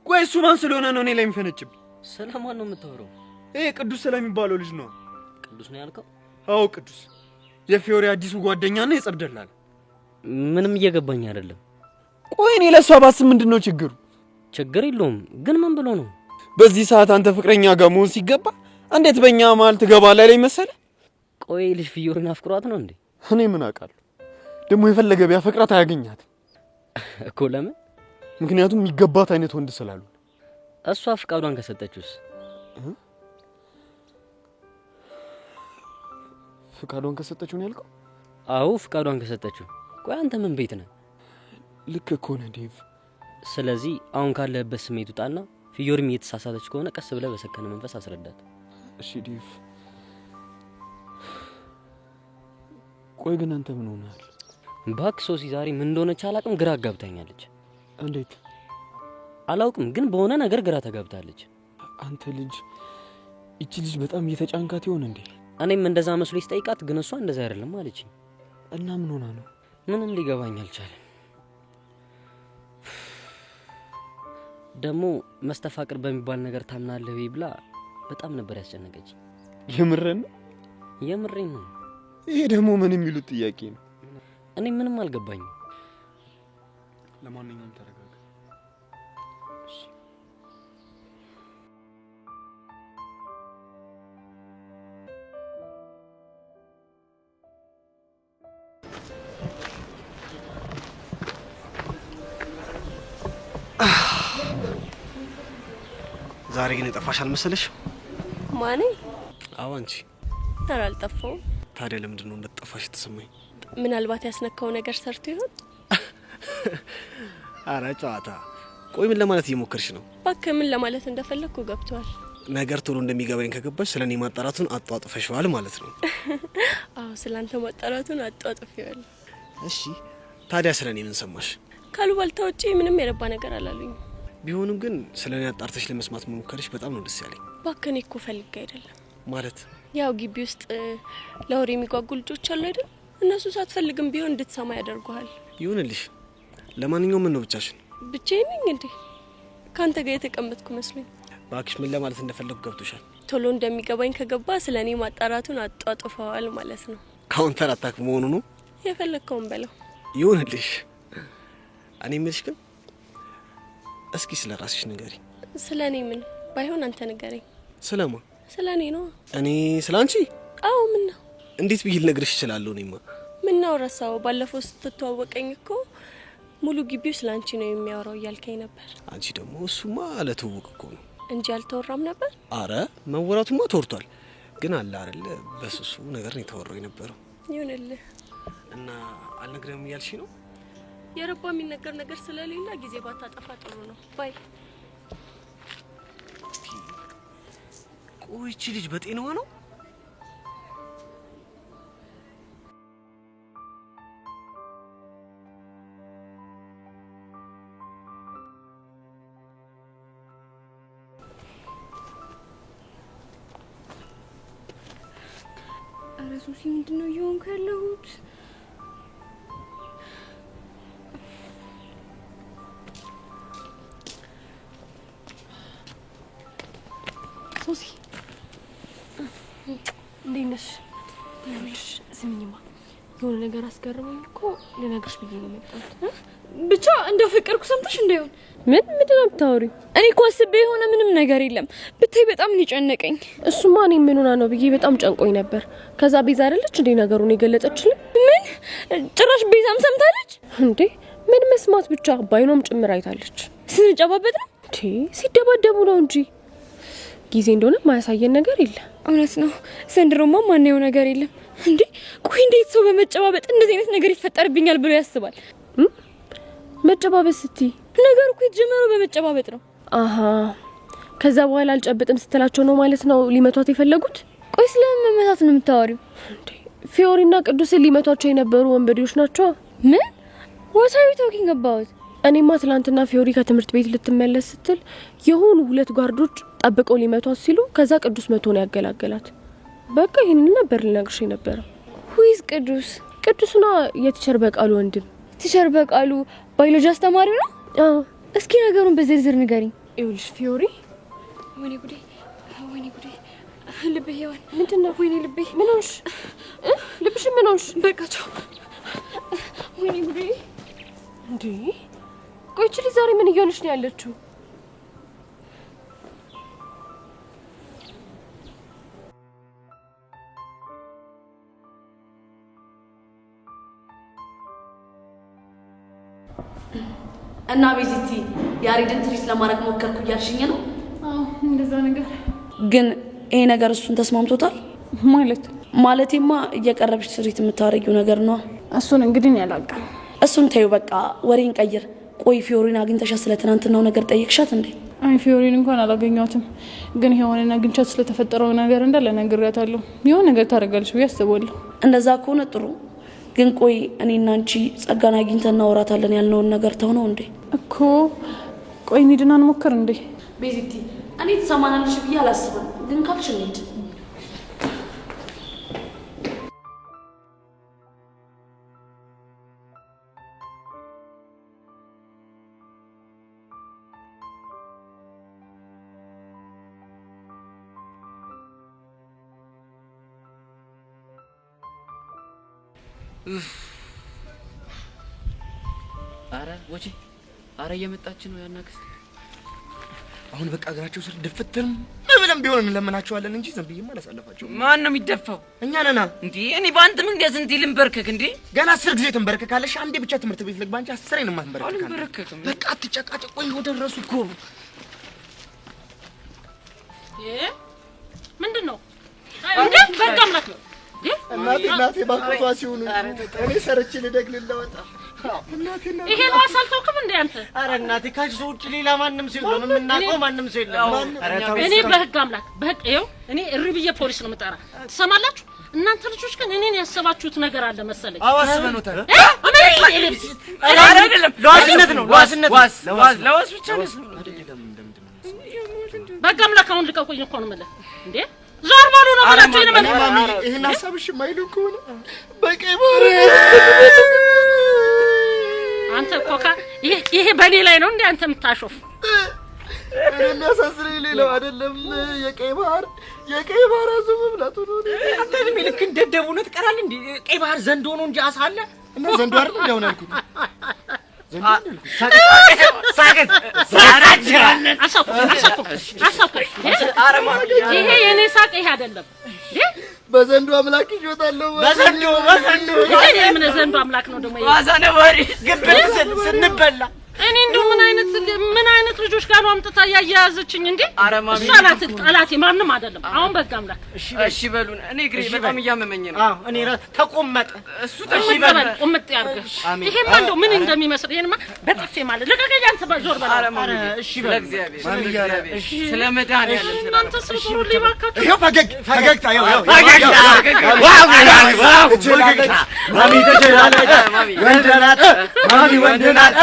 ቆይ እሱ ማን ስለሆነ ነው እኔ ላይ የሚፈነጭብኝ? ስለማን ነው የምታወራው? ይሄ ቅዱስ ስለሚባለው ልጅ ነው። ቅዱስ ነው ያልከው? አዎ ቅዱስ፣ የፊዮሪ አዲሱ ጓደኛና የጸብ ደላላ። ምንም እየገባኝ አይደለም። ቆይ እኔ ለሷ ባስብ ምንድነው ችግሩ? ችግር የለውም ግን ምን ብሎ ነው? በዚህ ሰዓት አንተ ፍቅረኛ ጋር መሆን ሲገባ እንዴት በእኛ መሀል ትገባለህ ላይ መሰለ? ቆይ ልጅ ፊዮሪን አፍቅሯት ነው እንዴ? እኔ ምን አውቃለሁ? ደግሞ የፈለገ ቢያፈቅራት አያገኛትም እኮ። ለምን? ምክንያቱም የሚገባት አይነት ወንድ ስላሉ። እሷ ፍቃዷን ከሰጠችውስ? ፍቃዷን ከሰጠችው ነው ያልከው? አዎ ፍቃዷን ከሰጠችው። ቆይ አንተ ምን ቤት ነህ? ልክ እኮ ነህ ዴቭ። ስለዚህ አሁን ካለህበት ስሜት ውጣና ፊዮሪም እየተሳሳተች ከሆነ ቀስ ብለህ በሰከነ መንፈስ አስረዳት። እሺ ዴቭ። ቆይ ግን አንተ ምን ሆነሃል? እባክህ ሶሲ ዛሬ ምን እንደሆነች አላውቅም፣ ግራ አጋብታኛለች። እንዴት? አላውቅም ግን በሆነ ነገር ግራ ተጋብታለች። አንተ ልጅ፣ እቺ ልጅ በጣም እየተጫንካት ይሆን እንዴ? እኔም እንደዛ መስሎ ስጠይቃት ግን እሷ እንደዛ አይደለም አለችኝ። እና ምን ሆና ነው? ምንም ሊገባኝ አልቻለም። ደግሞ መስተፋቅር በሚባል ነገር ታምናለህ ወይ ብላ በጣም ነበር ያስጨነቀች። የምረን? የምሬን ነው። ይሄ ደግሞ ምን የሚሉት ጥያቄ ነው? እኔ ምንም አልገባኝም። ለማንኛውም ተረጋጋ። ዛሬ ግን የጠፋሽ አልመሰለሽ? ማኔ? አዎ አንቺ። ኧረ አልጠፋሁም። ታዲያ ለምንድን ነው እንደጠፋሽ ተሰማኝ? ምናልባት ያስነካው ነገር ሰርቶ ይሆን? አረ ጨዋታ። ቆይ ምን ለማለት እየሞከርሽ ነው? እባክህ ምን ለማለት እንደፈለግኩ ገብቷል። ነገር ቶሎ እንደሚገባኝ ከገባሽ ስለኔ ማጣራቱን አጧጥፈሽዋል ማለት ነው። አዎ ስላንተ ማጣራቱን አጧጥፈዋል። እሺ ታዲያ ስለኔ ምን ሰማሽ? ካሉባልታ ውጪ ምንም የረባ ነገር አላሉኝ። ቢሆንም ግን ስለኔ አጣርተሽ ለመስማት መሞከርሽ በጣም ነው ደስ ያለኝ። እባክህ እኔ እኮ ፈልጌ አይደለም። ማለት ያው ግቢ ውስጥ ለወሬ የሚጓጉ ልጆች አሉ አይደል? እነሱ ሳትፈልግም ቢሆን እንድትሰማ ያደርጉሃል። ይሁንልሽ። ለማንኛውም ምን ነው ብቻሽን? ብቻዬን ነኝ እንዴ? ካንተ ጋር የተቀመጥኩ መስሎኝ። እባክሽ ምን ለማለት እንደፈለኩ ገብቶሻል። ቶሎ እንደሚገባኝ ከገባ ስለኔ ማጣራቱን አጧጥፈዋል ማለት ነው። ካውንተር አታክ መሆኑ ነው። የፈለከውን በለው። ይሁንልሽ። እኔ የምልሽ ግን እስኪ ስለ ራስሽ ንገሪ። ስለኔ ምን ባይሆን አንተ ንገረኝ። ስለማ? ስለኔ ነው። እኔ ስላንቺ? አዎ ምን ነው? እንዴት ብዬ ልነግርሽ እችላለሁ? እኔማ ምን ነው ረሳው? ባለፈው ስትተዋወቀኝ እኮ ሙሉ ግቢው ስላንቺ ነው የሚያወራው እያልከኝ ነበር። አንቺ ደግሞ እሱማ ለትውውቅ እኮ ነው እንጂ አልተወራም ነበር። አረ መወራቱማ ተወርቷል፣ ግን አለ አይደል በስሱ ነገር ነው የተወራው የነበረው። ይሁንልህ። እና አልነግረም እያልሽ ነው? የረባ የሚነገር ነገር ስለሌላ ጊዜ ባታጠፋ ጥሩ ነው ባይ። ቆይ እቺ ልጅ በጤናዋ ነው? አረ ሱሲ ምንድነው እየሆንኩ ያለሁት? ሱሲ እንዴት ነሽ? ስሚኝማ የሆነ ነገር አስገርመኝ እኮ ልነግርሽ ብዬ ነው የመጣሁት። ብቻ እንደ ፍቅርኩ ሰምተሽ እንዳይሆን። ምንድነው የምታወሪው? እኔ እኮ አስቤ የሆነ ምንም ነገር የለም። ብታይ በጣም ነው ጨነቀኝ። እሱማ እኔ ምን ሆና ነው ብዬ በጣም ጨንቆኝ ነበር። ከዛ ቤዛ አይደለች እንዴ ነገሩን የገለጸችልኝ? ምን ጭራሽ ቤዛም ሰምታለች እንዴ? ምን መስማት ብቻ ባይኖም ጭምር አይታለች። ስንጨባበጥ ነው እንዴ? ሲደባደቡ ነው እንጂ። ጊዜ እንደሆነ ማያሳየን ነገር የለም። እውነት ነው። ዘንድሮማ ማንየው ነገር የለም እንዴ። ቆይ እንዴት ሰው በመጨባበጥ እንደዚህ አይነት ነገር ይፈጠርብኛል ብሎ ያስባል? መጨባበጥ ስትይ ነገሩ እኮ የተጀመረው በመጨባበጥ ነው። አሃ ከዛ በኋላ አልጨብጥም ስትላቸው ነው ማለት ነው ሊመቷት የፈለጉት? ቆይ ስለምን መመታት ነው የምታወሪው? ፊዮሪና ቅዱስን ሊመቷቸው የነበሩ ወንበዴዎች ናቸው። ምን? What are you talking about? እኔማ ትላንትና ፊዮሪ ከትምህርት ቤት ልትመለስ ስትል የሆኑ 2 ጓርዶች ጠብቀው ሊመቷት ሲሉ ከዛ ቅዱስ መቶ ነው ያገላገላት። በቃ ይሄንን ነበር ልነግርሽ የነበረው። Who is ቅዱስ? ቅዱስና የቲቸር በቃሉ ወንድም። ቲቸር በቃሉ ባዮሎጂ አስተማሪው ነው? አዎ። እስኪ ነገሩን በዝርዝር ንገሪኝ። ይኸውልሽ ፊዮሪ፣ ወይኔ ጉዴ፣ ወይኔ ጉዴ፣ ልቤ ይዋል። ምንድነው? ወይኔ ልቤ። ምን ሆንሽ? ልብሽ ምን ሆንሽ? በቃቸው። ወይኔ ጉዴ። እንዴ ቆይ እቺ ልጅ ዛሬ ምን እየሆነች ነው ያለችው? እና ቤዚቲ ያሬድን ትሪት ለማድረግ ሞከርኩ እያልሽኝ ነው? አዎ እንደዛ ነገር። ግን ይሄ ነገር እሱን ተስማምቶታል ማለት? ማለቴማ እየቀረብሽ ትሪት የምታረጊው ነገር ነው። እሱን እንግዲህ ያላቀም። እሱን ተይው በቃ ወሬን ቀይር። ቆይ ፊዮሪን አግኝተሻት ስለ ትናንትናው ነገር ጠይቅሻት እንዴ? አይ ፊዮሪን እንኳን አላገኘኋትም፣ ግን የሆነና አግኝቻት ስለተፈጠረው ነገር እንዳለ ነግሬያታለሁ። የሆነ ነገር ታደርጋለች ብዬ አስባለሁ። እንደዛ ከሆነ ጥሩ። ግን ቆይ እኔና አንቺ ጸጋን አግኝተን እናወራታለን ያልነውን ነገር ተው ነው እንዴ? እኮ ቆይ እንሂድና እንሞክር እንዴ? ቤዚቲ እኔ ትሰማናለሽ ብዬ አላስብም፣ ግን ካልሽ እንሂድ። አረ ወጪ አረ እየመጣች ነው ያናክስ። አሁን በቃ እግራቸው ስር ድፍትም ብለን ቢሆን እንለምናቸዋለን እንጂ ዝም ብዬማ አላሳለፋቸውም። ማን ነው የሚደፋው? እኛ ነና እንዴ? እኔ ባንተ ምን እንደዚህ ልንበርከክ እንዴ? ገና 10 ጊዜ ትንበርከካለሽ። አንዴ ብቻ ትምህርት ቤት ልግባ እንጂ 10 ነው የማትንበርከካለሽ። አልንበረከክም። በቃ አትጨቃጨቁ። ይኸው ደረሱ እኮ። ምንድነው? እንዴ በቃ ማለት ነው። እናቴ ባቆቷ ሲሆኑ እኔ ሰርቼ ልደግልልለወጣ ይሄ ነው አሳልተውክም እንዴ አንተ? አረ እናቴ ካሽ ውጭ ሌላ ማንም ሰው የለም፣ የምናውቀው ማንም ሰው የለም። እኔ በህግ አምላክ በህግ ይኸው እኔ እሪ ብዬ ፖሊስ ነው የምጠራ። ትሰማላችሁ? እናንተ ልጆች ግን እኔን ያሰባችሁት ነገር አለ መሰለኝ። አዋስበኑታል። አይደለም ለዋስነት ነው፣ ለዋስነት ለዋስ ብቻ ነው። በህግ አምላክ አሁን ልቀቁኝ እኮ ነው የምልህ እንዴ። ዞር በሉ ነው ማለት ነው። ማሚ ይሄን ሐሳብሽ የማይሉ ከሆነ በቀይ ባህር አንተ ኮካ ይሄ በኔ ላይ ነው እንዴ አንተ የምታሾፍ? እኔ የሚያሳስረኝ ሌላው አይደለም የቀይ ባህር አዞ መብላቱ ነው። አንተ ልክ ልክ እንደደቡ ነው ትቀራል እንዴ? ቀይ ባህር ዘንዶ ነው እንጂ አሳ አለ እና ዘንዶ አይደል እንደሆነ አልኩት። ይሄ የኔ ሳቅ ይሄ አይደለም። በዘንዶ አምላክ ይጆታለሁ። በዘንዶ ይሄ ምን ዘንዶ አምላክ ነው ደግሞ? ዋዛ ነበር ግብት ስንበላ እኔ እንደው ምን አይነት ልጆች ጋር ነው አምጥታ ያያያዘችኝ እንዴ? እሷ ናት ጠላቴ፣ ማንም አይደለም። አሁን በቃ አምላክ እሺ በሉን። እኔ እግሬ በጣም እያመመኝ ነው። አዎ እኔ ተቆመጠ። እሱ ተቆመጠ። ቁምጥ ያርገሽ። ይሄማ እንደው ምን እንደሚመስል ይሄንማ በጥፌ ማለት ለቀቀኝ። አንተ ዞር በላ። እሺ በእግዚአብሔር እሺ ስለ መድኃኒዓለም እናንተ ስሩ ሊባካችሁ። ይሄው ፈገግታ ይሄው ማሚ ተጀላለች። ወንደናት ማሚ ወንደናት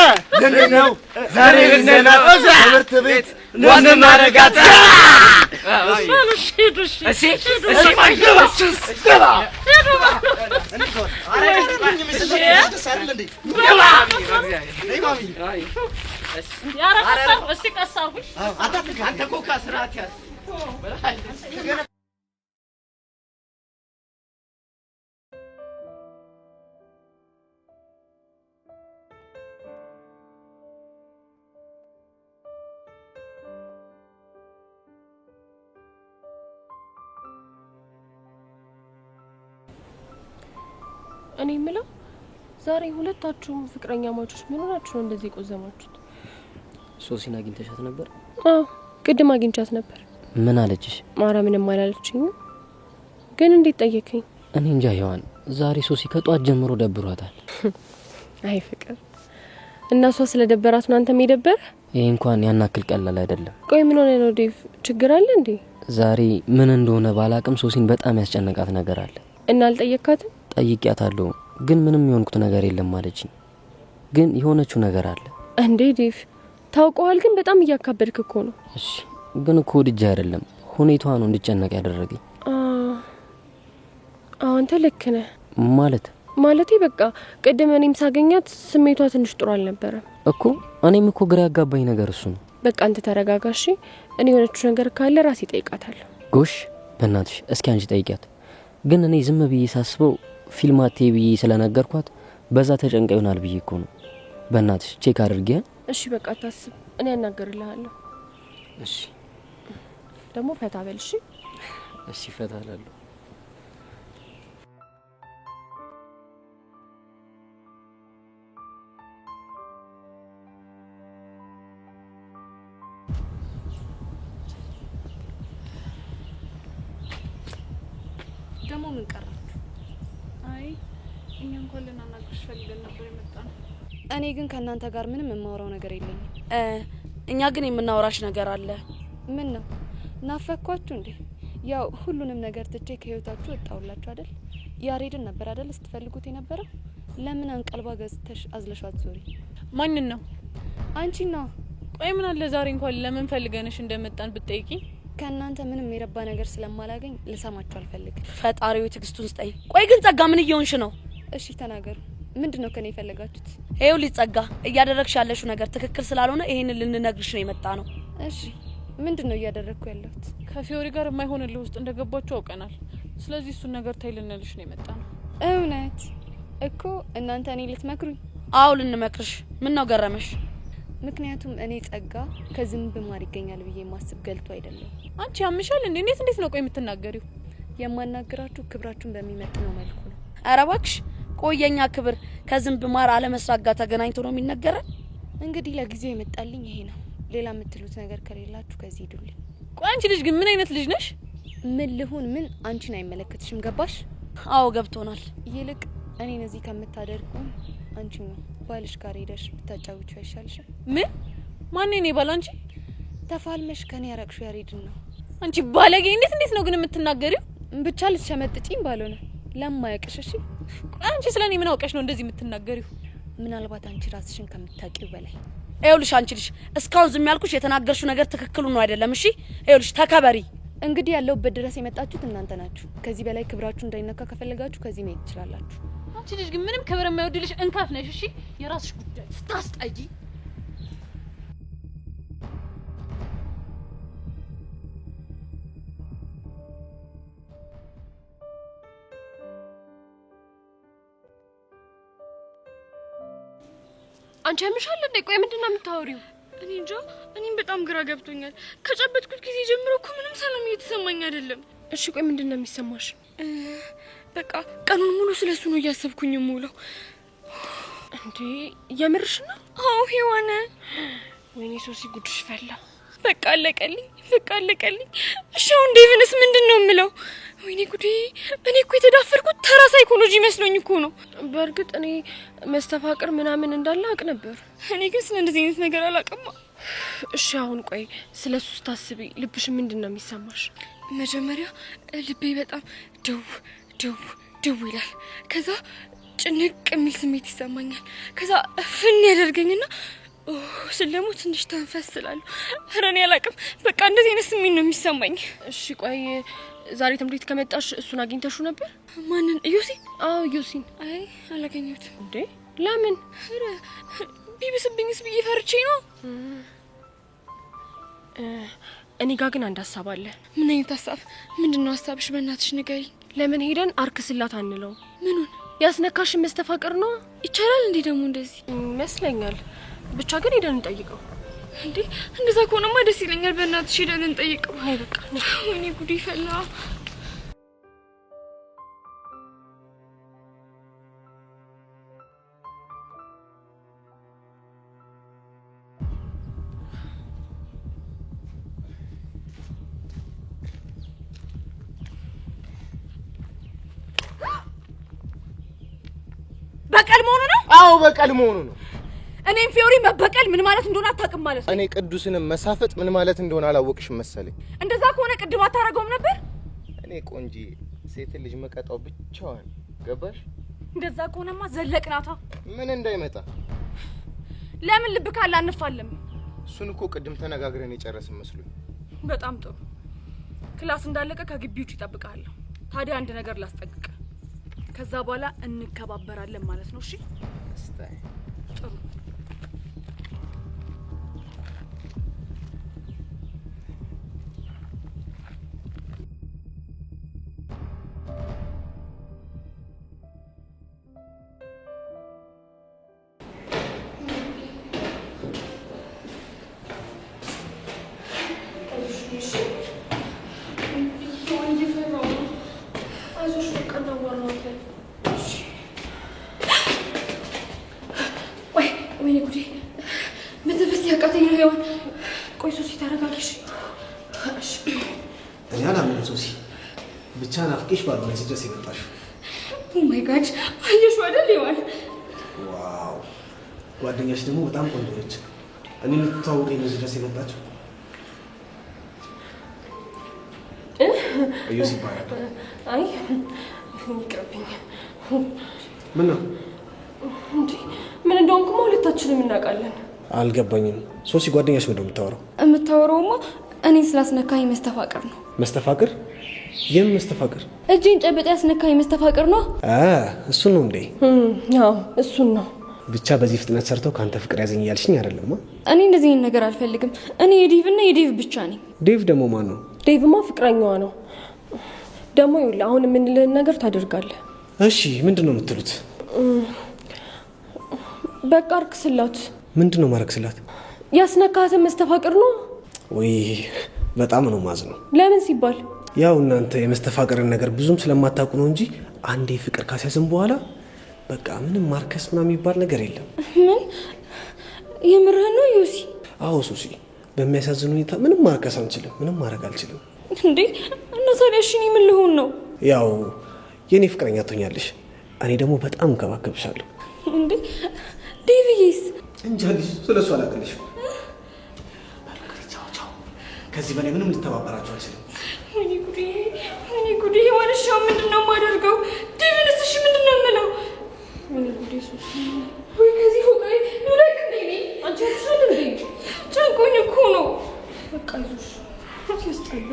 ነው ዛሬ ልንና ትምህርት ቤት ወንናረጋት። አንተ ኮካ ስርዓት ያዝ። እኔ የምለው ዛሬ ሁለታችሁም ፍቅረኛ ማቾች ምን ሆናችሁ ነው እንደዚህ ቆዘማችሁት? ሶሲን አግኝተሻት ነበር? አዎ ቅድም አግኝቻት ነበር። ምን አለችሽ? ማርያምንም አላለችኝ። ግን እንዴት ጠየከኝ? እኔ እንጃ ሔዋን፣ ዛሬ ሶሲ ከጧት ጀምሮ ደብሯታል። አይ ፍቅር፣ እና እሷ ስለደበራት ነው አንተም የደበረ? ይሄ እንኳን ያናክል ቀላል አይደለም። ቆይ ምን ሆነ ነው ዴቭ? ችግር አለ እንዴ? ዛሬ ምን እንደሆነ ባላቅም ሶሲን በጣም ያስጨነቃት ነገር አለ። እና አልጠየካትም? ጠይቂያታለሁ፣ ግን ምንም የሆንኩት ነገር የለም አለችኝ። ግን የሆነችው ነገር አለ። እንዴ ዴቭ፣ ታውቀዋል? ግን በጣም እያካበድክ እኮ ነው። እሺ፣ ግን እኮ ወድጄ አይደለም፣ ሁኔታዋ ነው እንድጨነቅ ያደረገኝ። አንተ ልክ ነህ። ማለቴ በቃ ቅድም እኔም ሳገኛት ስሜቷ ትንሽ ጥሩ አልነበረም እኮ። እኔም እኮ ግራ ያጋባኝ ነገር እሱ ነው። በቃ አንተ ተረጋጋሽ። እኔ የሆነችው ነገር ካለ ራሴ ጠይቃታለሁ። ጎሽ፣ በእናትሽ እስኪ አንቺ ጠይቂያት። ግን እኔ ዝም ብዬ ሳስበው ፊልማቴ ብዬ ስለነገርኳት በዛ ተጨንቃ ይሆናል ብዬ እኮ ነው። በእናትሽ ቼክ አድርጊያ። እሺ በቃ አታስብ፣ እኔ አናገርልሃለሁ። እሺ ደግሞ ፈታ በል። እሺ ፈታ እላለሁ። ደግሞ ምን ቀራችሁ? አይ እኛ እንኳን ልናናግርሽ ፈልገን ነበር የመጣነው። እኔ ግን ከእናንተ ጋር ምንም የማወራው ነገር የለኝም። እኛ ግን የምናወራሽ ነገር አለ። ምን ነው? ናፈኳችሁ እንዴ? ያው ሁሉንም ነገር ትቼ ከህይወታችሁ ወጣሁላችሁ አይደል? ያሬድን ነበር አይደል ስትፈልጉት የነበረው? ለምን አንቀልባ ገዝተሽ አዝለሻት ዞሪ? ማንን ነው? አንቺና። ቆይ ምን አለ ዛሬ እንኳን ለምን ፈልገንሽ እንደመጣን ብትጠይቂ? ከእናንተ ምንም የረባ ነገር ስለማላገኝ ልሰማችሁ አልፈልግም። ፈጣሪው ትግስቱን ስጠኝ። ቆይ ግን ጸጋ ምን እየሆንሽ ነው? እሺ ተናገሩ። ምንድነው ከኔ የፈለጋችሁት? ይኸው ጸጋ፣ እያደረግሽ ያለሽው ነገር ትክክል ስላልሆነ ይሄንን ልንነግርሽ ነው የመጣ ነው። እሺ ምንድነው እያደረግኩ ያለሁት? ከፊዮሪ ጋር የማይሆንልህ ውስጥ እንደገባችሁ አውቀናል። ስለዚህ እሱን ነገር ታይ ልንልሽ ነው የመጣ ነው። እውነት እኮ እናንተ እኔ ልትመክሩኝ? አዎ ልንመክርሽ። ምን ነው ገረመሽ? ምክንያቱም እኔ ጸጋ ከዝንብ ማር ይገኛል ብዬ ማስብ ገልቶ አይደለም። አንቺ ያምሻል እንዴ? እንዴት ነው ቆይ የምትናገሪው? የማናገራችሁ ክብራችሁን በሚመጥነው መልኩ ነው። ኧረ እባክሽ፣ ቆየኛ ክብር ከዝንብ ማር አለመስራት ጋር ተገናኝቶ ነው የሚነገረን? እንግዲህ ለጊዜው የመጣልኝ ይሄ ነው። ሌላ የምትሉት ነገር ከሌላችሁ ከዚህ ሂዱልኝ። ቆይ አንቺ ልጅ ግን ምን አይነት ልጅ ነሽ? ምን ልሁን ምን አንቺን አይመለከትሽም። ገባሽ? አዎ ገብቶናል። ይልቅ እኔን እዚህ ከምታደርጉ አንቺ ነው ባልሽ ጋር ሄደሽ ብታጫውቹ አይሻልሽም? ምን ማን ነው ባል? አንቺ ተፋልመሽ ከኔ ያረቅሹ ያሬድን ነው። አንቺ ባለጌ! እንዴት ነው ግን የምትናገሪው? ብቻ ልትሸመጥጪኝ ባልሆነ ለማያውቅሽ። እሺ ቆይ አንቺ ስለኔ ምን አውቀሽ ነው እንደዚህ የምትናገሪው? ምናልባት አንቺ ራስሽን ከምታውቂው በላይ። ይኸውልሽ አንቺ ልጅ እስካሁን ዝም ያልኩሽ የተናገርሽው ነገር ትክክሉ ነው አይደለም? እሺ ይኸውልሽ ተከበሪ። እንግዲህ ያለውበት ድረስ የመጣችሁት እናንተ ናችሁ። ከዚህ በላይ ክብራችሁ እንዳይነካ ከፈለጋችሁ ከዚህ መሄድ ትችላላችሁ። አንቺ ልጅ ግን ምንም ክብር የማይወድልሽ እንካፍ ነሽ። እሺ የራስሽ ጉዳይ ስታስጠጂ። አንቺ ያምሻል እንዴ? ቆይ ምንድነው የምታወሪው? እኔ እንጃ፣ እኔም በጣም ግራ ገብቶኛል። ከጨበጥኩት ጊዜ ጀምሮ እኮ ምንም ሰላም እየተሰማኝ አይደለም። እሺ ቆይ ምንድነው የሚሰማሽ? በቃ ቀኑን ሙሉ ስለሱ ነው እያሰብኩኝ የምውለው። እንዴ የምርሽ ነው? አዎ ሄዋነ። ወይኔ ሶሲ ጉድሽ ፈላ። በቃ አለቀልኝ። እሺ አሁን ዴቭንስ ምንድነው የምለው? ወይኔ ጉዴ! እኔ እኮ የተዳፈርኩት ተራ ሳይኮሎጂ መስሎኝ እኮ ነው። በእርግጥ እኔ መስተፋቅር ምናምን እንዳለ አውቅ ነበር። እኔ ግን ስለ እንደዚህ አይነት ነገር አላውቅም። እሺ አሁን ቆይ ስለሱ ስታስቢ ልብሽ ምንድነው የሚሰማሽ? መጀመሪያ ልቤ በጣም ደው ይላል። ከዛ ጭንቅ የሚል ስሜት ይሰማኛል። ከዛ ፍን ያደርገኝና ስል ደግሞ ትንሽ ተንፈስ ስላለሁ። ኧረ እኔ አላውቅም። በቃ እንደዚህ አይነት ስሜት ነው የሚሰማኝ። እሺ ቆይ ዛሬ ትምህርት ቤት ከመጣሽ እሱን አግኝተሽው ነበር? ማንን? ዮሲን? አዎ ዮሲን። አይ አላገኘሁትም። እንዴ ለምን? ኧረ ቢብስብኝስ ብዬ ፈርቼ ነው። እኔ ጋር ግን አንድ ሀሳብ አለ። ምን አይነት ሀሳብ? ምንድነው ሀሳብሽ? በእናትሽ ንገሪኝ። ለምን ሄደን አርክስላት አንለው? ምኑን? ያስነካሽን መስተፋቅር ነው። ይቻላል እንዴ ደግሞ እንደዚህ? ይመስለኛል። ብቻ ግን ሄደን እንጠይቀው። እንዴ እንደዛ ከሆነማ ደስ ይለኛል። በእናትሽ ሄደን እንጠይቀው። አይ በቃ ወይኔ ጉዴ ፈላ። በቀል መሆኑ ነው? አዎ በቀል መሆኑ ነው። እኔም ፊዮሪ መበቀል ምን ማለት እንደሆነ አታውቅም ማለት ነው። እኔ ቅዱስንም መሳፈጥ ምን ማለት እንደሆነ አላወቅሽም መሰለኝ። እንደዛ ከሆነ ቅድም አታረገውም ነበር? እኔ ቆንጂ ሴት ልጅ መቀጣው ብቻዋን ገባሽ? እንደዛ ከሆነማ ዘለቅናታ። ምን እንዳይመጣ ለምን ልብ ካለ አንፋለም? እሱን እኮ ቅድም ተነጋግረን የጨረስን መስሎኝ። በጣም ጥሩ። ክላስ እንዳለቀ ከግቢ ውጭ እጠብቅሃለሁ። ታዲያ አንድ ነገር ላስጠንቅቅ። ከዛ በኋላ እንከባበራለን ማለት ነው። እሺ? ጥሩ። ወይኔ ጉዴ! መተንፈስ ያቃተኝ ነው። ሄዋን ቆይ ሶሲ ተረጋጊሽ። እኔ አላምንም ሶሲ፣ ብቻ ናፍቄሽ ባልሆነ እዚህ ድረስ የመጣሽው። ኦ ማይ ጋድ! አየሽው አይደል ሄዋን? ዋው! ጓደኛሽ ደግሞ በጣም ቆንጆ ነች። እኔ ልትተዋወቀኝ ነው እዚህ ድረስ የመጣችው? እዩስ ይባላል። አይ ይቅርብኝ። ምን ነው እንዴ? ምን እንደሆንኩማ ሁለታችንም እናውቃለን። አልገባኝም። ሶሲ ጓደኛሽ ምንድን ነው የምታወራው? የምታወራውማ እኔን ስላስነካኝ መስተፋቅር ነው። መስተፋቅር? የምን መስተፋቅር? እጄን ጨብጣ ያስነካኝ መስተፋቅር ነው። እሱን ነው እንዴ? አዎ እሱን ነው። ብቻ በዚህ ፍጥነት ሰርተው ካንተ ፍቅር ያዘኝ እያልሽኝ አይደለም? እኔ እንደዚህ አይነት ነገር አልፈልግም። እኔ የዴቭና የዴቭ ብቻ ነኝ። ዴቭ ደግሞ ማን ነው? ዴቭማ ፍቅረኛዋ ነው። ደግሞ ይኸውልህ አሁን የምንልህን ነገር ታደርጋለህ። እሺ ምንድን ነው የምትሉት? በቃ አርክስላት። ምንድን ነው ማረክስላት? ያስነካትን መስተፋቅር ነው። ወይ በጣም ነው ማዝነው። ለምን ሲባል ያው እናንተ የመስተፋቅርን ነገር ብዙም ስለማታውቁ ነው እንጂ አንዴ ፍቅር ካስያዝን በኋላ በቃ ምንም ማርከስ ምናምን የሚባል ነገር የለም። ምን የምርህን ነው ዮሲ? አዎ ሱሲ፣ በሚያሳዝን ሁኔታ ምንም ማርከስ አንችልም። ምንም ማድረግ አልችልም። እንዴ እና ታዲያ እሺ እኔ ምን ልሆን ነው? ያው የኔ ፍቅረኛ ትሆኛለሽ፣ እኔ ደግሞ በጣም እንከባከብሻለሁ። እንዴ ዴቪስ እንጃልሽ፣ ስለሱ አላውቅልሽም። ከዚህ በላይ ምንም ልተባበራችሁ አልችልም። ወይኔ ጉዴ ዋልሻው ምንድን ነው የማደርገው? ዴቪንስ እሺ ምንድን ነው የምለው? ወይኔ ጉዴ ሱሲ፣ ወይ ከዚህ ፎቅ ላይ ልውደቅ እንዴ? አንቺ ያልሻል እንዴ? ጨንቆኝ እኮ ነው። በቃ ይዞሽ ያስጠላ።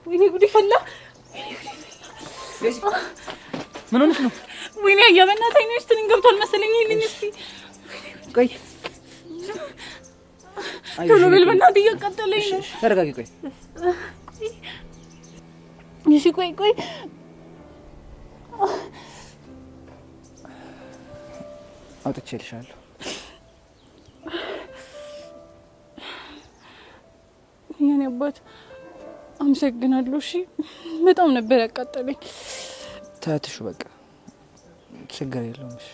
ወይኔ ጉዴ ፈላ። ምን ሆነሽ ነው? ወይኔ ያበናታኝ ነው። ስትልኝ ገብቷል መሰለኝ። ይሄን እስቲ ቆይ ቶሎ በል በእናትህ እያቃጠለኝ ነው። ተረጋጊ። ቆይ እሺ ቆይ አውጥቼልሻለሁ። የኔ አባት አመሰግናለሁ። እሺ በጣም ነበር ያቃጠለኝ። ታትሹ በቃ ችግር የለውም። እሺ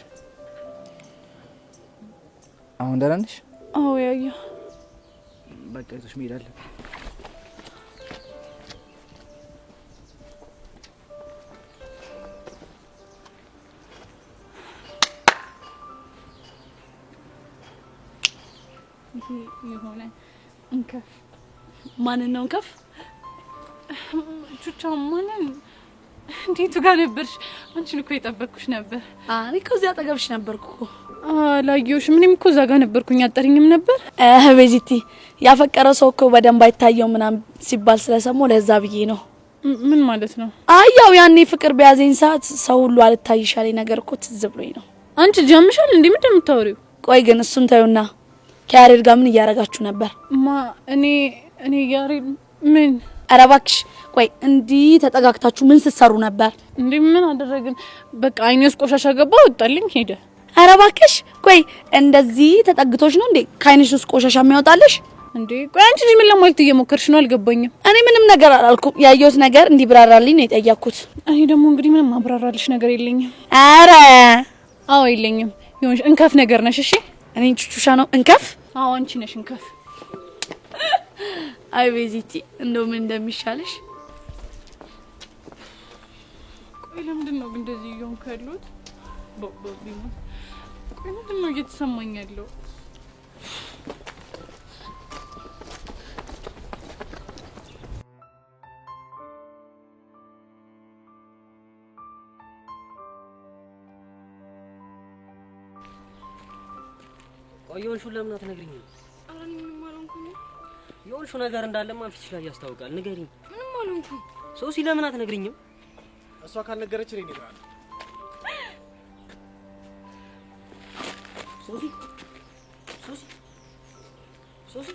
አሁን ደህና ነሽ? አዎ ያያ በቃ ይዞሽ መሄድ አለብኝ። የሆነ እንከፍ ማንን ነው እንከፍ? ቹቻ ማንን? እንዴት ጋር ነበርሽ? አንቺን እኮ የጠበቅኩሽ ነበር። እኔ እኮ እዚያ አጠገብሽ ነበርኩ እኮ። አላየሁሽም። እኔም እኮ እዛ ጋር ነበርኩኝ። አጠሪኝም ነበር። ቤዚቲ ያፈቀረ ሰው እኮ በደንብ አይታየው ምናምን ሲባል ስለሰማሁ ለዛ ብዬ ነው። ምን ማለት ነው? ያው ያኔ ፍቅር በያዘኝ ሰዓት ሰው ሁሉ አልታይሻለኝ ነገር እኮ ትዝ ብሎኝ ነው። አንቺ ጀምሻል እንዴ? ምንድን ነው የምታወሪው? ቆይ ግን እሱን ታዩና ከያሬድ ጋር ምን እያረጋችሁ ነበር? እኔ ያሬድ ምን? ኧረ እባክሽ ቆይ እንዲህ ተጠጋግታችሁ ምን ስትሰሩ ነበር? እንዴ ምን አደረግን? በቃ አይኔ ውስጥ ቆሻሻ ገባ፣ ወጣልኝ፣ ሄደ። ኧረ እባክሽ ቆይ እንደዚህ ተጠግቶሽ ነው እንዴ ከአይንሽ ውስጥ ቆሻሻ የሚያወጣልሽ? እንዴ ቆይ አንቺ ምን ለማለት እየሞከርሽ ነው? አልገባኝም። እኔ ምንም ነገር አላልኩም። ያየሁት ነገር እንዲብራራልኝ ነው የጠየቅኩት። እኔ ደግሞ እንግዲህ ምንም ማብራራልሽ ነገር የለኝም። አረ አዎ የለኝም። ይሁንሽ እንከፍ ነገር ነሽ። እሺ እኔ ቹቹሻ ነው እንከፍ? አዎ አንቺ ነሽ እንከፍ። አይ ቤዚቲ እንደው ምን እንደሚሻለሽ። ቆይ ለምንድን ነው ግን እንደዚህ እየሆንኩ ያለሁት? ቆይ ምንድን ነው እየተሰማኝ ያለው? ቆይ የሆንሽውን ለምን አትነግሪኝም? ኧረ እኔ ምንም አልሆንኩኝም። የሆንሽው ነገር እንዳለማ ፊትሽ ላይ ያስታውቃል። ንገሪኝ። ምንም አልሆንኩም። ሶሲ ለምን አትነግሪኝም? እሷ ካልነገረች እኔ እነግራለሁ። ሶሲ ሶሲ ሶሲ